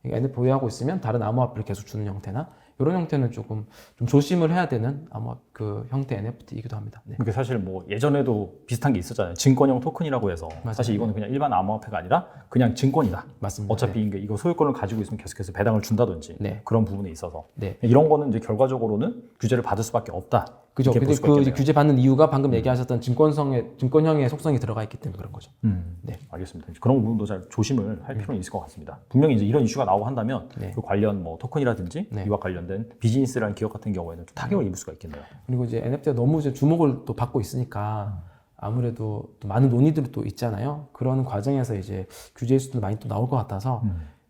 NFT 보유하고 있으면 다른 암호화폐를 계속 주는 형태나 이런 형태는 조금 좀 조심을 해야 되는 그 형태 NFT이기도 합니다. 네. 이게 사실 뭐 예전에도 비슷한 게 있었잖아요. 증권형 토큰이라고 해서 맞아요. 사실 이거는 그냥 일반 암호화폐가 아니라 그냥 증권이다. 맞습니다. 어차피 이거 소유권을 가지고 있으면 계속해서 배당을 준다든지 네. 그런 부분에 있어서 네. 이런 거는 이제 결과적으로는 규제를 받을 수밖에 없다. 그죠. 이렇게 볼 수가 그 있겠네요. 규제 받는 이유가 방금 얘기하셨던 증권형의 속성이 들어가 있기 때문에 그런 거죠. 네, 알겠습니다. 그런 부분도 잘 조심을 할 필요는 있을 것 같습니다. 분명히 이제 이런 이슈가 나오고 한다면 네. 그 관련 뭐 토큰이라든지 네. 이와 관련된 비즈니스라는 기업 같은 경우에는 좀 타격을 입을 수가 있겠네요. 그리고 이제 NFT가 너무 이제 주목을 또 받고 있으니까 아무래도 또 많은 논의들이 또 있잖아요. 그런 과정에서 이제 규제 이슈도 많이 또 나올 것 같아서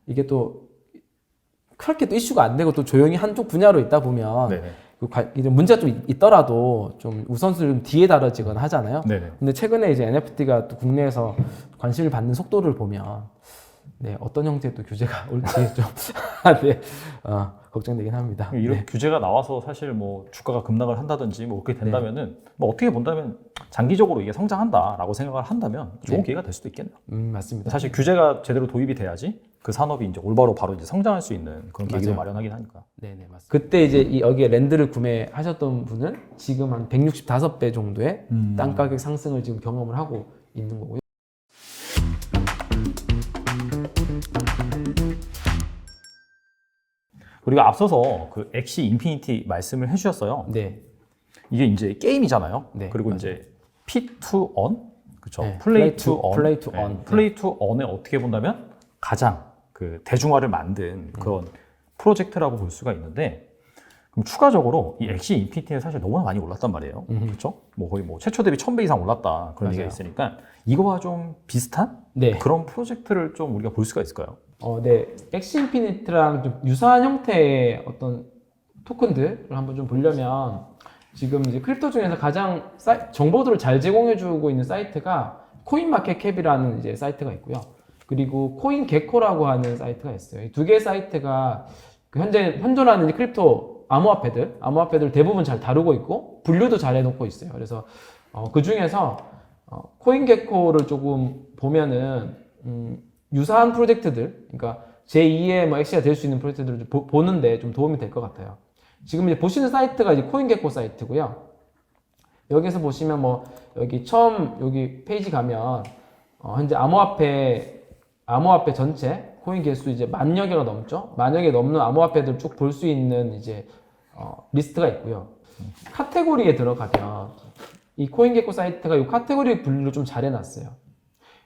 이게 또 그렇게 또 이슈가 안 되고 또 조용히 한쪽 분야로 있다 보면 네네. 이런 문제가 좀 있더라도 좀 우선순위를 좀 뒤에 다뤄지거나 하잖아요. 네네. 근데 최근에 이제 NFT가 또 국내에서 관심을 받는 속도를 보면 네, 어떤 형태의 또 규제가 올지 좀 네, 걱정되긴 합니다. 이런 네. 규제가 나와서 사실 뭐 주가가 급락을 한다든지 뭐 그렇게 된다면은 뭐 어떻게 본다면 장기적으로 이게 성장한다라고 생각을 한다면 좋은 네. 기회가 될 수도 있겠네요. 맞습니다. 사실 규제가 제대로 도입이 돼야지 그 산업이 이제 올바로 바로 이제 성장할 수 있는 그런 계기도 맞아요. 마련하긴 하니까. 네네 맞습니다. 그때 이제 여기에 랜드를 구매하셨던 분은 지금 한 165배 정도의 땅 가격 상승을 지금 경험을 하고 있는 거고요. 우리가 앞서서 그 엑시 인피니티 말씀을 해주셨어요. 네. 이게 이제 게임이잖아요. 네, 그리고 맞아요. 이제 P to earn, 그렇죠. 네, 플레이 to earn, play to earn. 플레이 to earn에 어떻게 본다면 가장 그 대중화를 만든 그런 프로젝트라고 볼 수가 있는데, 그럼 추가적으로 이 엑시 인피니티는 사실 너무나 많이 올랐단 말이에요. 그렇죠? 뭐 거의 뭐 최초 대비 1000배 이상 올랐다 그런 얘기가 맞아요. 있으니까 이거와 좀 비슷한 네. 그런 프로젝트를 좀 우리가 볼 수가 있을까요? 네. 엑시 인피니트랑 좀 유사한 형태의 어떤 토큰들을 한번 좀 보려면 지금 이제 크립토 중에서 가장 정보들을 잘 제공해주고 있는 사이트가 코인마켓캡이라는 이제 사이트가 있고요. 그리고 코인게코라고 하는 사이트가 있어요. 이 두 개의 사이트가 그 현재 현존하는 이제 크립토 암호화폐들 대부분 잘 다루고 있고 분류도 잘 해놓고 있어요. 그래서 그 중에서 코인게코를 조금 보면은 유사한 프로젝트들, 그러니까 제2의 뭐 엑시가 될 수 있는 프로젝트들을 보는데 좀 도움이 될 것 같아요. 지금 이제 보시는 사이트가 이제 코인게코 사이트고요. 여기서 보시면 뭐 여기 처음 여기 페이지 가면 현재 암호화폐 전체 코인 개수 이제 10,000여 개가 넘죠. 10,000여 개 넘는 암호화폐들 쭉 볼 수 있는 이제 리스트가 있고요. 카테고리에 들어가면 이 코인게코 사이트가 이 카테고리 분류를 좀 잘 해놨어요.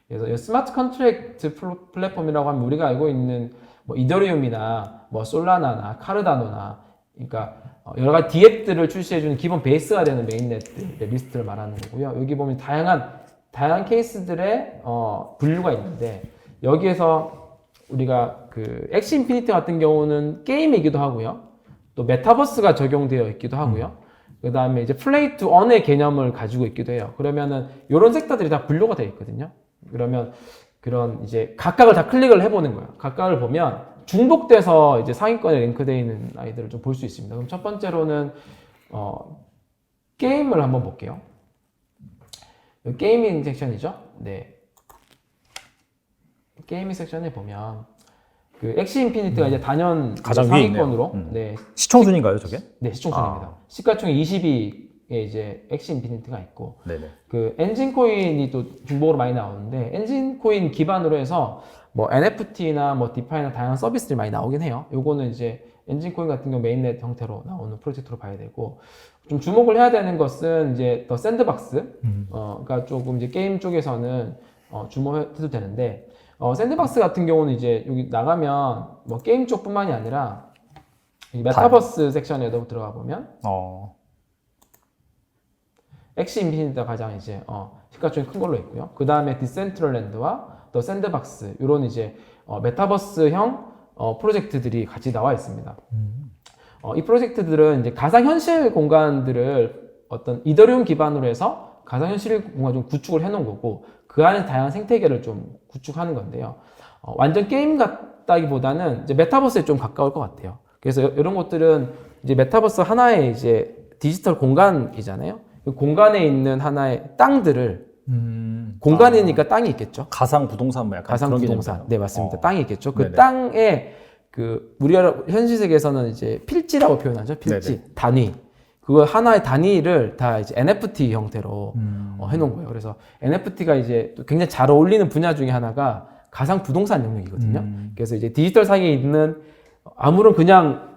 그래서 이 스마트 컨트랙트 플랫폼이라고 하면 우리가 알고 있는 뭐 이더리움이나 뭐 솔라나나 카르다노나 그러니까 여러 가지 DApp들을 출시해주는 기본 베이스가 되는 메인넷들의 리스트를 말하는 거고요. 여기 보면 다양한 케이스들의 분류가 있는데 여기에서 우리가 그 엑시 인피니티 같은 경우는 게임이기도 하고요. 또 메타버스가 적용되어 있기도 하고요. 그 다음에 이제 플레이 투 언의 개념을 가지고 있기도 해요. 그러면은 이런 섹터들이 다 분류가 되어 있거든요. 그러면 그런 이제 각각을 다 클릭을 해보는 거예요. 각각을 보면 중복돼서 이제 상위권에 랭크되어 있는 아이들을 좀 볼 수 있습니다. 그럼 첫 번째로는 게임을 한번 볼게요. 게이밍 섹션이죠. 네. 게이밍 섹션에 보면 그 엑시 인피니트가 이제 단연 가장 위에 상위권으로 있네요. 네, 시청순인가요, 저게? 네 시총순입니다. 시가총이 20위에 이제 엑시 인피니트가 있고 네네. 그 엔진 코인이 또 중복으로 많이 나오는데 엔진 코인 기반으로 해서 뭐 NFT나 뭐 디파이나 다양한 서비스들이 많이 나오긴 해요. 요거는 이제 엔진 코인 같은 경우 메인넷 형태로 나오는 프로젝트로 봐야 되고 좀 주목을 해야 되는 것은 이제 더 샌드박스 그러니까 조금 이제 게임 쪽에서는 주목해도 되는데 샌드박스 같은 경우는 이제 여기 나가면 뭐 게임 쪽뿐만이 아니라 이 메타버스 섹션에도 들어가 보면 엑시 인피니트가 가장 이제 시가총이 큰 걸로 있고요. 그 다음에 디센트럴랜드와 더 샌드박스 이런 이제 메타버스형 프로젝트들이 같이 나와 있습니다. 이 프로젝트들은 이제 가상현실 공간들을 어떤 이더리움 기반으로 해서 가상현실 공간 좀 구축을 해놓은 거고 그 안에 다양한 생태계를 좀 구축하는 건데요. 완전 게임 같다기보다는 이제 메타버스에 좀 가까울 것 같아요. 그래서 이런 것들은 이제 메타버스 하나의 이제 디지털 공간이잖아요. 그 공간에 있는 하나의 땅들을 공간이니까 땅이 있겠죠. 가상 부동산 뭐 약간 가상 그런 부동산. 개념이네요. 네, 맞습니다. 땅이 있겠죠. 그 네네. 땅에 그 우리가 현실 세계에서는 이제 필지라고 표현하죠. 필지, 네네. 단위. 그거 하나의 단위를 다 이제 NFT 형태로 해놓은 거예요. 그래서 NFT가 이제 또 굉장히 잘 어울리는 분야 중에 하나가 가상 부동산 영역이거든요. 그래서 이제 디지털 상에 있는 아무런 그냥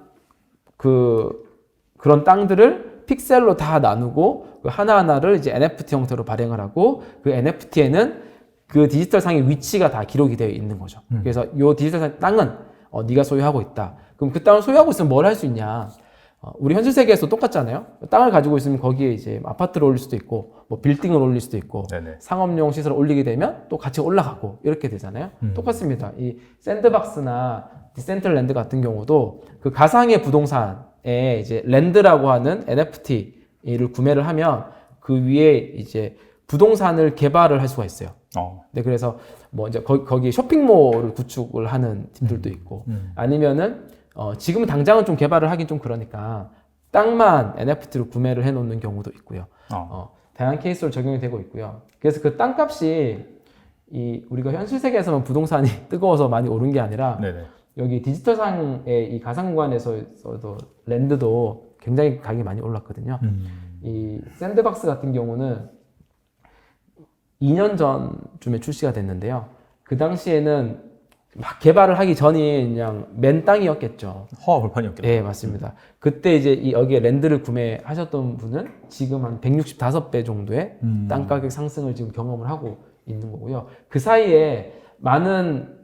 그런 땅들을 픽셀로 다 나누고 그 하나하나를 이제 NFT 형태로 발행을 하고 그 NFT에는 그 디지털 상의 위치가 다 기록이 되어 있는 거죠. 그래서 이 디지털 상 땅은 네가 소유하고 있다. 그럼 그 땅을 소유하고 있으면 뭘 할 수 있냐? 우리 현실 세계에서 똑같잖아요. 땅을 가지고 있으면 거기에 이제 아파트를 올릴 수도 있고, 뭐 빌딩을 올릴 수도 있고, 네네. 상업용 시설을 올리게 되면 또 같이 올라가고 이렇게 되잖아요. 똑같습니다. 이 샌드박스나 디센트럴랜드 같은 경우도 그 가상의 부동산에 이제 랜드라고 하는 NFT를 구매를 하면 그 위에 이제 부동산을 개발을 할 수가 있어요. 네, 그래서 뭐 이제 거기 쇼핑몰을 구축을 하는 팀들도 있고, 아니면은 지금은 당장은 좀 개발을 하긴 좀 그러니까 땅만 NFT로 구매를 해놓는 경우도 있고요. 다양한 케이스로 적용이 되고 있고요. 그래서 그 땅값이 우리가 현실 세계에서만 부동산이 뜨거워서 많이 오른 게 아니라 네네. 여기 디지털상의 이 가상공간에서도 랜드도 굉장히 가격이 많이 올랐거든요. 이 샌드박스 같은 경우는 2년 전쯤에 출시가 됐는데요. 그 당시에는 막 개발을 하기 전이 그냥 맨 땅이었겠죠. 허와 벌판이었겠죠. 네, 맞습니다. 그때 이제 여기에 랜드를 구매하셨던 분은 지금 한 165배 정도의 땅 가격 상승을 지금 경험을 하고 있는 거고요. 그 사이에 많은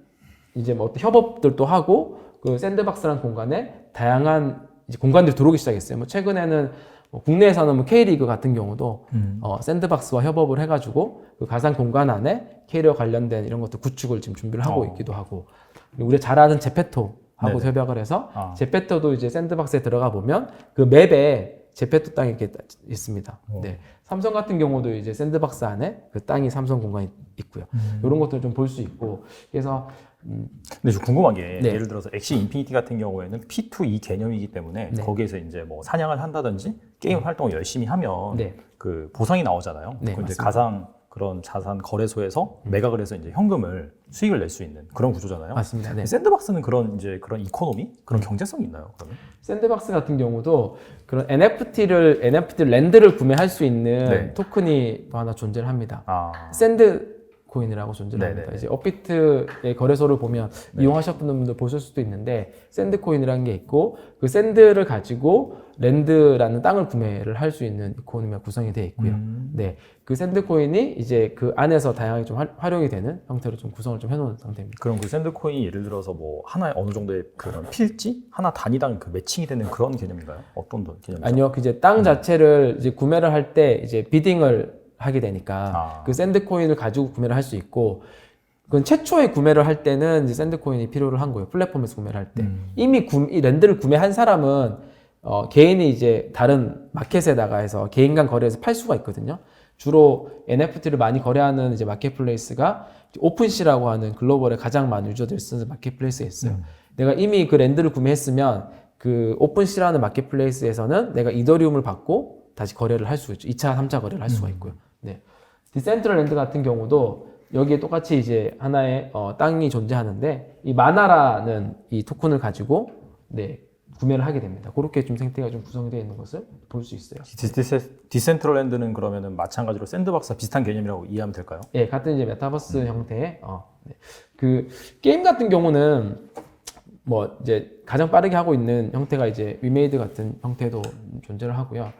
이제 뭐 어떤 협업들도 하고 그 샌드박스라는 공간에 다양한 이제 공간들이 들어오기 시작했어요. 뭐 최근에는 국내에서는 뭐 K리그 같은 경우도 샌드박스와 협업을 해가지고 그 가상 공간 안에 K리그 관련된 이런 것도 구축을 지금 준비를 하고 있기도 하고, 우리가 잘 아는 제페토하고 협약을 해서 제페토도 이제 샌드박스에 들어가 보면 그 맵에 제페토 땅이 이렇게 있습니다. 네. 삼성 같은 경우도 이제 샌드박스 안에 그 땅이 삼성 공간이 있고요. 이런 것들을 좀 볼 수 있고, 그래서 근데 좀 궁금한 게 네. 예를 들어서 엑시 인피니티 같은 경우에는 P2E 개념이기 때문에 네. 거기에서 이제 뭐 사냥을 한다든지 게임 활동을 열심히 하면 네. 그 보상이 나오잖아요. 네, 그 이제 맞습니다. 가상 그런 자산 거래소에서 매각을 해서 이제 현금을 수익을 낼 수 있는 그런 구조잖아요. 맞습니다. 네. 샌드박스는 그런 이코노미 그런 경제성이 있나요? 그러면? 샌드박스 같은 경우도 그런 NFT 랜드를 구매할 수 있는 네. 토큰이 또 하나 존재를 합니다. 샌드 코인이라고 존재를 합니다. 네네네. 이제 업비트의 거래소를 보면 이용하셨던 분들 보실 수도 있는데 샌드 코인이라는 게 있고 그 샌드를 가지고 랜드라는 땅을 구매를 할 수 있는 이코노미가 구성이 되어 있고요. 네, 그 샌드 코인이 이제 그 안에서 다양하게 좀 활용이 되는 형태로 좀 구성을 좀 해놓은 상태입니다. 그럼 그 샌드 코인이 예를 들어서 뭐 하나의 어느 정도의 그런 필지 하나 단위당 그 매칭이 되는 그런 개념인가요? 어떤 개념이죠? 아니요, 그 이제 땅 자체를 이제 구매를 할 때 이제 비딩을 하게 되니까 그 샌드 코인을 가지고 구매를 할 수 있고, 그건 최초에 구매를 할 때는 이제 샌드 코인이 필요를 한 거예요. 플랫폼에서 구매를 할 때. 이미 이 랜드를 구매한 사람은 개인이 이제 다른 마켓에다가 해서 개인 간 거래해서 팔 수가 있거든요. 주로 NFT를 많이 거래하는 이제 마켓플레이스가 오픈시라고 하는 글로벌에 가장 많은 유저들이 쓰는 마켓플레이스가 있어요. 내가 이미 그 랜드를 구매했으면 그 오픈시라는 마켓플레이스에서는 내가 이더리움을 받고 다시 거래를 할 수 있죠. 2차, 3차 거래를 할 수가 있고요. 네. 디센트럴랜드 같은 경우도 여기에 똑같이 이제 하나의 땅이 존재하는데 이 마나라는 이 토큰을 가지고 네, 구매를 하게 됩니다. 그렇게 좀 생태계가 좀 구성되어 있는 것을 볼 수 있어요. 디센트럴랜드는 그러면은 마찬가지로 샌드박스와 비슷한 개념이라고 이해하면 될까요? 예, 같은 이제 메타버스 형태의 네. 그 게임 같은 경우는 뭐 이제 가장 빠르게 하고 있는 형태가 이제 위메이드 같은 형태도 존재를 하고요.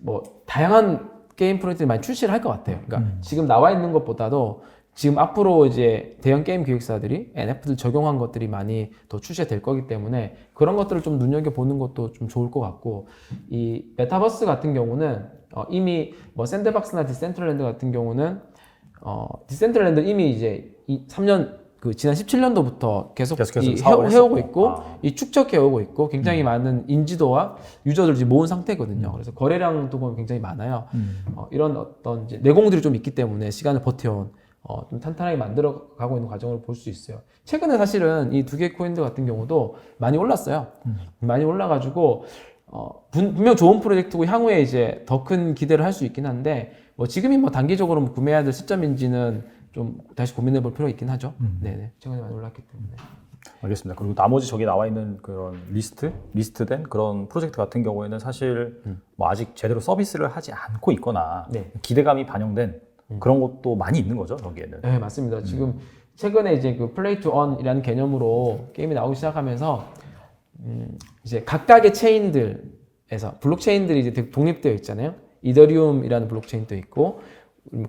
뭐 다양한 게임 프로젝트를 많이 출시를 할 것 같아요. 그러니까 지금 나와 있는 것보다도 지금 앞으로 이제 대형 게임 기획사들이 NFT를 적용한 것들이 많이 더 출시가 될 거기 때문에 그런 것들을 좀 눈여겨보는 것도 좀 좋을 것 같고, 이 메타버스 같은 경우는 이미 뭐 샌드박스나 디센트럴랜드 같은 경우는 디센트럴랜드 이미 이제 3년 지난 17년도부터 계속해서 해오고 있고 이 축적해오고 있고 굉장히 많은 인지도와 유저들을 지금 모은 상태거든요. 그래서 거래량도 보면 굉장히 많아요. 이런 어떤 이제 내공들이 좀 있기 때문에 시간을 버텨온 좀 탄탄하게 만들어가고 있는 과정을 볼 수 있어요. 최근에 사실은 이 두 개의 코인들 같은 경우도 많이 올랐어요. 많이 올라가지고 분명 좋은 프로젝트고 향후에 이제 더 큰 기대를 할 수 있긴 한데 뭐 지금이 뭐 단기적으로 구매해야 될 시점인지는 좀 다시 고민해 볼 필요가 있긴 하죠. 네네. 최근에 많이 올랐기 때문에. 알겠습니다. 그리고 나머지 저기 나와 있는 그런 리스트된 그런 프로젝트 같은 경우에는 사실 뭐 아직 제대로 서비스를 하지 않고 있거나 네. 기대감이 반영된 그런 것도 많이 있는 거죠, 여기에는. 네, 맞습니다. 지금 최근에 이제 그 플레이 투 언이라는 개념으로 게임이 나오기 시작하면서 이제 각각의 체인들에서 블록체인들이 이제 되게 독립되어 있잖아요. 이더리움이라는 블록체인도 있고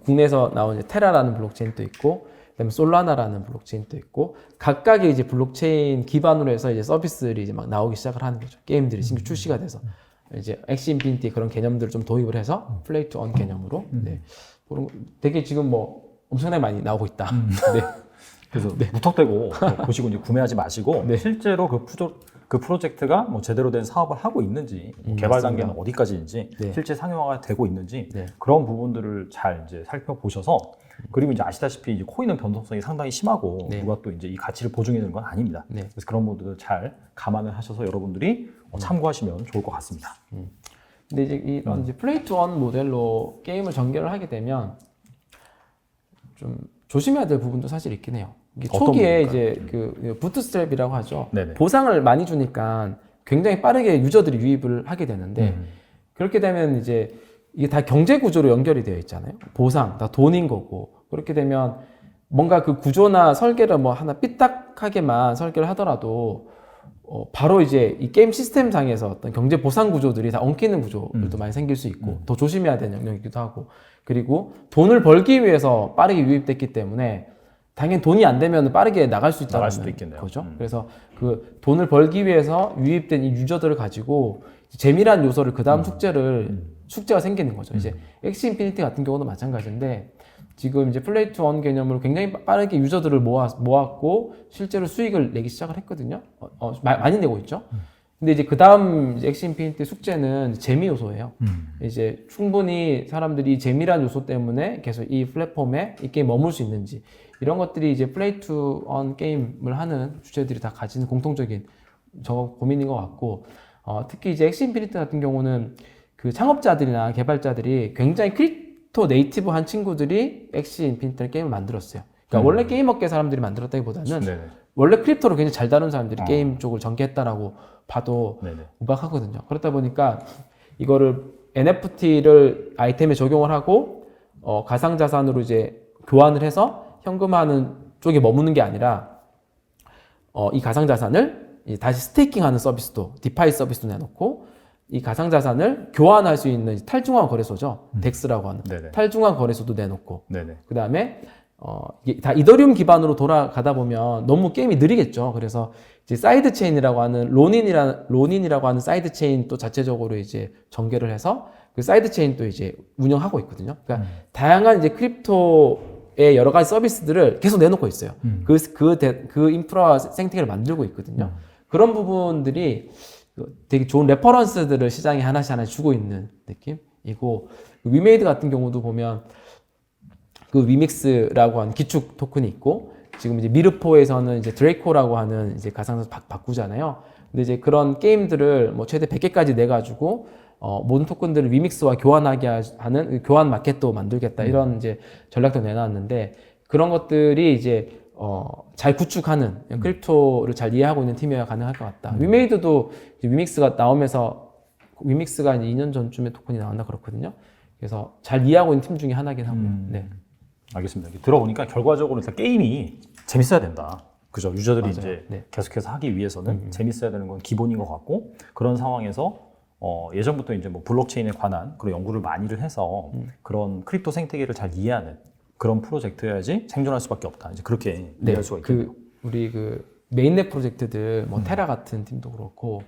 국내에서 나온 이제 테라라는 블록체인도 있고 그다음에 솔라나라는 블록체인도 있고 각각의 이제 블록체인 기반으로 해서 이제 서비스들이 이제 막 나오기 시작을 하는 거죠. 게임들이 신규 출시가 돼서 이제 엑시 인피니티 그런 개념들을 좀 도입을 해서 플레이 투 언 개념으로 네. 그런 되게 지금 뭐 엄청나게 많이 나오고 있다. 네. 그래서 무턱대고 보시고 이제 구매하지 마시고 네. 실제로 그 프로젝트가 뭐 제대로 된 사업을 하고 있는지 개발 단계는 어디까지인지 네. 실제 상용화가 되고 있는지 네. 그런 부분들을 잘 이제 살펴보셔서 그리고 이제 아시다시피 이제 코인은 변동성이 상당히 심하고 네. 누가 또 이제 이 가치를 보증해 주는 건 아닙니다. 네. 그래서 그런 부분들을 잘 감안을 하셔서 여러분들이 참고하시면 좋을 것 같습니다. 근데 이제 이런 이제 플레이 투 원 모델로 게임을 전개를 하게 되면 좀 조심해야 될 부분도 사실 있긴 해요. 이게 초기에 이제 그 부트스트랩이라고 하죠. 네네. 보상을 많이 주니까 굉장히 빠르게 유저들이 유입을 하게 되는데 그렇게 되면 이제 이게 다 경제 구조로 연결이 되어 있잖아요. 보상 다 돈인 거고 그렇게 되면 뭔가 그 구조나 설계를 뭐 하나 삐딱하게만 설계를 하더라도 바로 이제 이 게임 시스템 상에서 어떤 경제 보상 구조들이 다 엉키는 구조들도 많이 생길 수 있고 더 조심해야 되는 영역이기도 하고 그리고 돈을 벌기 위해서 빠르게 유입됐기 때문에 당연히 돈이 안 되면 빠르게 나갈 수 있다는 거죠. 그래서 그 돈을 벌기 위해서 유입된 이 유저들을 가지고 재미란 요소를 그 다음 숙제가 생기는 거죠. 이제 엑시 인피니티 같은 경우도 마찬가지인데 지금 이제 플레이 투 원 개념으로 굉장히 빠르게 유저들을 모았고 실제로 수익을 내기 시작을 했거든요. 많이 내고 있죠. 근데 이제 그 다음 엑시 인피니티 숙제는 재미 요소예요. 이제 충분히 사람들이 재미란 요소 때문에 계속 이 플랫폼에 이 게임 머물 수 있는지 이런 것들이 이제 플레이 투 원 게임을 하는 주체들이 다 가지는 공통적인 고민인 것 같고 특히 이제 엑시 인피니티 같은 경우는 그 창업자들이나 개발자들이 굉장히 크립토 네이티브한 친구들이 엑시 인피니티 게임을 만들었어요. 그러니까 원래 게임 업계 사람들이 만들었다기보다는 원래 크립토를 굉장히 잘 다루는 사람들이 게임 쪽을 전개했다라고 봐도 무방하거든요. 그렇다 보니까 이거를 NFT를 아이템에 적용을 하고 가상자산으로 이제 교환을 해서 현금화하는 쪽에 머무는 게 아니라 이 가상자산을 다시 스테이킹하는 서비스도 디파이 서비스도 내놓고 이 가상자산을 교환할 수 있는 탈중앙 거래소죠. 덱스라고 하는 탈중앙 거래소도 내놓고 그 다음에 이게 다 이더리움 기반으로 돌아가다 보면 너무 게임이 느리겠죠. 그래서 이제 사이드 체인이라고 하는 로닌이라고 하는 사이드 체인 또 자체적으로 이제 전개를 해서 그 사이드 체인 또 이제 운영하고 있거든요. 그러니까 다양한 이제 크립토의 여러 가지 서비스들을 계속 내놓고 있어요. 그 인프라 생태계를 만들고 있거든요. 그런 부분들이 되게 좋은 레퍼런스들을 시장에 하나씩 주고 있는 느낌이고, 위메이드 같은 경우도 보면 그 위믹스라고 하는 기축 토큰이 있고, 지금 이제 미르포에서는 이제 드레이코라고 하는 이제 가상자산 바꾸잖아요. 근데 이제 그런 게임들을 뭐 최대 100개까지 내가지고 모든 토큰들을 위믹스와 교환하게 하는 그 교환 마켓도 만들겠다, 이런 이제 전략도 내놨는데, 그런 것들이 이제 잘 구축하는 크립토를 잘 이해하고 있는 팀이어야 가능할 것 같다. 위메이드도 위믹스가 나오면서, 위믹스가 이제 2년 전쯤에 토큰이 나왔나 그렇거든요. 그래서 잘 이해하고 있는 팀 중에 하나긴 하고요. 네. 알겠습니다. 들어보니까 결과적으로 일단 게임이 재밌어야 된다. 그죠? 유저들이 맞아요. 이제 네. 계속해서 하기 위해서는 재밌어야 되는 건 기본인 것 같고, 그런 상황에서 예전부터 이제 뭐 블록체인에 관한 그런 연구를 많이를 해서 그런 크립토 생태계를 잘 이해하는 그런 프로젝트여야지 생존할 수밖에 없다. 이제 그렇게 네. 이해할 수가 있겠네요. 우리 그 메인넷 프로젝트들, 뭐 테라 같은 팀도 그렇고,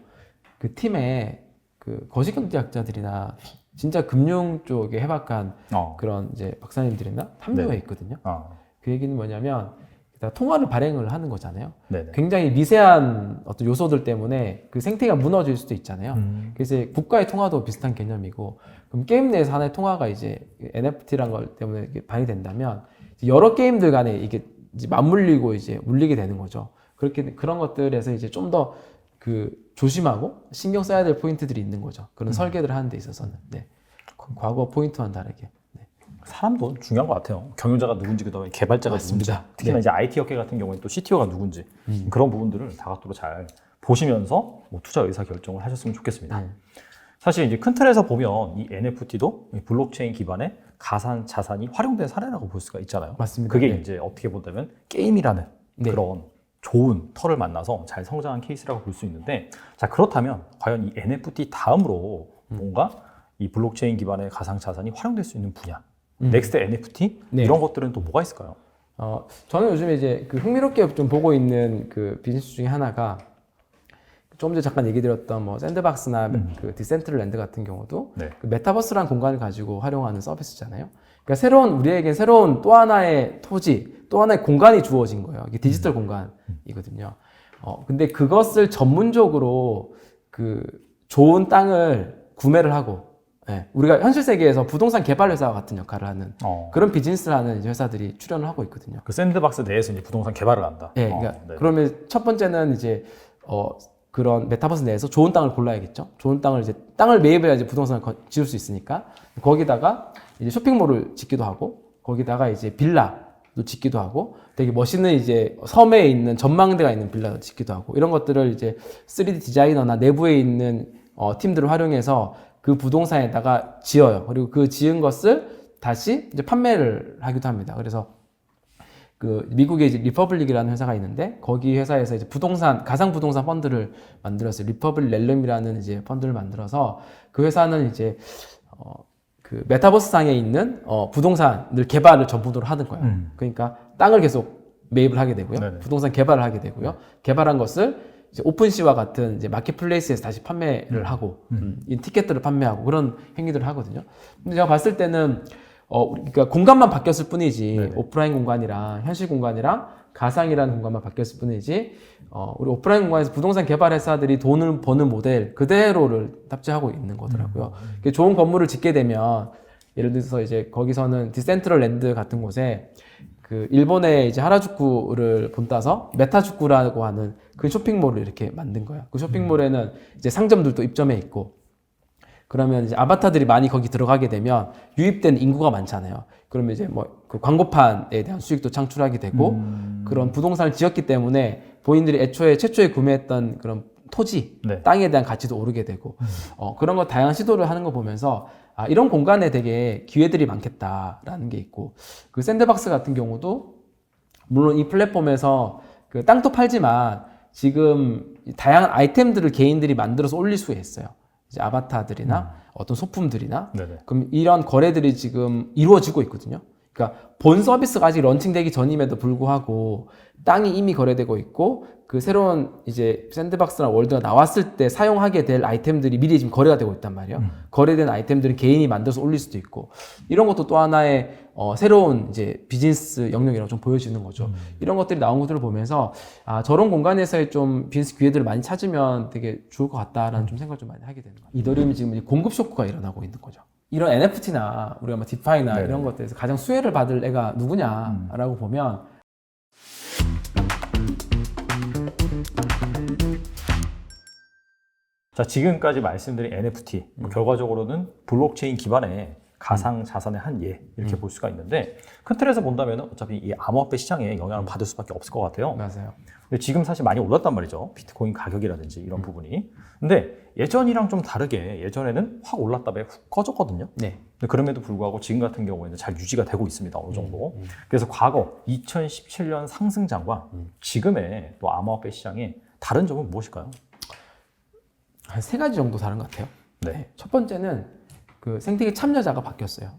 그 팀에 그 거시경제학자들이나 진짜 금융 쪽에 해박한 그런 이제 박사님들이나 참여해 네. 있거든요. 아, 그 얘기는 뭐냐면, 일단 통화를 발행을 하는 거잖아요. 네네. 굉장히 미세한 어떤 요소들 때문에 그 생태가 무너질 수도 있잖아요. 그래서 국가의 통화도 비슷한 개념이고, 그럼 게임 내에서 하나의 통화가 이제 NFT란 걸 때문에 이게 발휘된다면, 여러 게임들 간에 이게 이제 맞물리고 이제 물리게 되는 거죠. 그런 것들에서 이제 좀 더 그 조심하고 신경 써야 될 포인트들이 있는 거죠. 그런 설계를 하는 데 있어서는. 네. 과거 포인트와는 다르게. 네. 사람도 중요한 것 같아요. 경영자가 누군지, 그다음에 개발자가 맞습니다. 누군지, 특히나 네. 이제 IT 업계 같은 경우에 또 CTO가 누군지, 그런 부분들을 다각도로 잘 보시면서 뭐 투자 의사 결정을 하셨으면 좋겠습니다. 사실 이제 큰 틀에서 보면 이 NFT도 블록체인 기반의 가상 자산이 활용된 사례라고 볼 수가 있잖아요. 맞습니다. 그게 네. 이제 어떻게 본다면 게임이라는 네. 그런 좋은 털을 만나서 잘 성장한 케이스라고 볼 수 있는데, 자, 그렇다면 과연 이 NFT 다음으로 뭔가 이 블록체인 기반의 가상 자산이 활용될 수 있는 분야, 넥스트 NFT 네. 이런 것들은 또 뭐가 있을까요? 저는 요즘에 이제 그 흥미롭게 좀 보고 있는 그 비즈니스 중에 하나가, 좀 전에 잠깐 얘기 드렸던 뭐 샌드박스나 그 디센트럴랜드 같은 경우도 네. 그 메타버스라는 공간을 가지고 활용하는 서비스잖아요. 그러니까 우리에겐 새로운 또 하나의 토지, 또 하나의 공간이 주어진 거예요. 이게 디지털 공간이거든요. 근데 그것을 전문적으로 그 좋은 땅을 구매를 하고, 예, 우리가 현실 세계에서 부동산 개발 회사와 같은 역할을 하는 그런 비즈니스를 하는 이제 회사들이 출연을 하고 있거든요. 그 샌드박스 내에서 이제 부동산 개발을 한다. 예, 그러니까 네. 그러면 첫 번째는 이제 그런 메타버스 내에서 좋은 땅을 골라야겠죠. 좋은 땅을 땅을 매입해야지 부동산을 지을 수 있으니까, 거기다가 이제 쇼핑몰을 짓기도 하고, 거기다가 이제 빌라도 짓기도 하고, 되게 멋있는 이제 섬에 있는 전망대가 있는 빌라도 짓기도 하고, 이런 것들을 이제 3D 디자이너나 내부에 있는 팀들을 활용해서 그 부동산에다가 지어요. 그리고 그 지은 것을 다시 이제 판매를 하기도 합니다. 그래서 그 미국에 이제 리퍼블릭이라는 회사가 있는데, 거기 회사에서 이제 가상 부동산 펀드를 만들었어요. 리퍼블릭 렐름이라는 이제 펀드를 만들어서, 그 회사는 이제 그 메타버스 상에 있는 부동산을 개발을 전문으로 하는 거예요. 그러니까 땅을 계속 매입을 하게 되고요. 네네. 부동산 개발을 하게 되고요. 개발한 것을 이제 오픈시와 같은 이제 마켓플레이스에서 다시 판매를 하고, 이 티켓들을 판매하고, 그런 행위들을 하거든요. 근데 제가 봤을 때는 그러니까 공간만 바뀌었을 뿐이지, 네네. 오프라인 공간이랑 현실 공간이랑 가상이라는 공간만 바뀌었을 뿐이지, 우리 오프라인 공간에서 부동산 개발 회사들이 돈을 버는 모델 그대로를 탑재하고 있는 거더라고요. 좋은 건물을 짓게 되면, 예를 들어서 이제 거기서는 디센트럴랜드 같은 곳에 그 일본의 이제 하라주쿠를 본따서 메타주쿠라고 하는 그 쇼핑몰을 이렇게 만든 거예요. 그 쇼핑몰에는 이제 상점들도 입점해 있고, 그러면 이제 아바타들이 많이 거기 들어가게 되면 유입된 인구가 많잖아요. 그러면 이제 뭐 그 광고판에 대한 수익도 창출하게 되고, 그런 부동산을 지었기 때문에 본인들이 최초에 구매했던 그런 토지, 네. 땅에 대한 가치도 오르게 되고, 그런 거 다양한 시도를 하는 거 보면서, 이런 공간에 되게 기회들이 많겠다라는 게 있고, 그 샌드박스 같은 경우도 물론 이 플랫폼에서 그 땅도 팔지만 지금 다양한 아이템들을 개인들이 만들어서 올릴 수가 있어요. 이제 아바타들이나 어떤 소품들이나, 네네. 그럼 이런 거래들이 지금 이루어지고 있거든요. 그러니까 본 서비스가 아직 런칭되기 전임에도 불구하고 땅이 이미 거래되고 있고 그 새로운 이제 샌드박스나 월드가 나왔을 때 사용하게 될 아이템들이 미리 지금 거래가 되고 있단 말이에요. 거래된 아이템들은 개인이 만들어서 올릴 수도 있고 이런 것도 또 하나의 새로운 이제 비즈니스 영역이라고 좀 보여지는 거죠. 이런 것들이 나온 것들을 보면서 저런 공간에서의 좀 비즈니스 기회들을 많이 찾으면 되게 좋을 것 같다라는 좀 생각을 좀 많이 하게 되는 거예요. 이더리움이 지금 공급 쇼크가 일어나고 있는 거죠. 이런 NFT나 우리가 뭐 디파이나 네네. 이런 것들에서 가장 수혜를 받을 애가 누구냐라고 보면 자, 지금까지 말씀드린 NFT, 결과적으로는 블록체인 기반의 가상 자산의 한 예, 이렇게 볼 수가 있는데, 큰 틀에서 본다면 어차피 이 암호화폐 시장에 영향을 받을 수밖에 없을 것 같아요. 맞아요. 근데 지금 사실 많이 올랐단 말이죠. 비트코인 가격이라든지 이런 부분이. 근데 예전이랑 좀 다르게 예전에는 확 올랐다가 훅 꺼졌거든요. 네. 근데 그럼에도 불구하고 지금 같은 경우에는 잘 유지가 되고 있습니다. 어느 정도. 그래서 과거 2017년 상승장과 지금의 또 암호화폐 시장의 다른 점은 무엇일까요? 한 세 가지 정도 다른 것 같아요. 네. 첫 번째는 그 생태계 참여자가 바뀌었어요.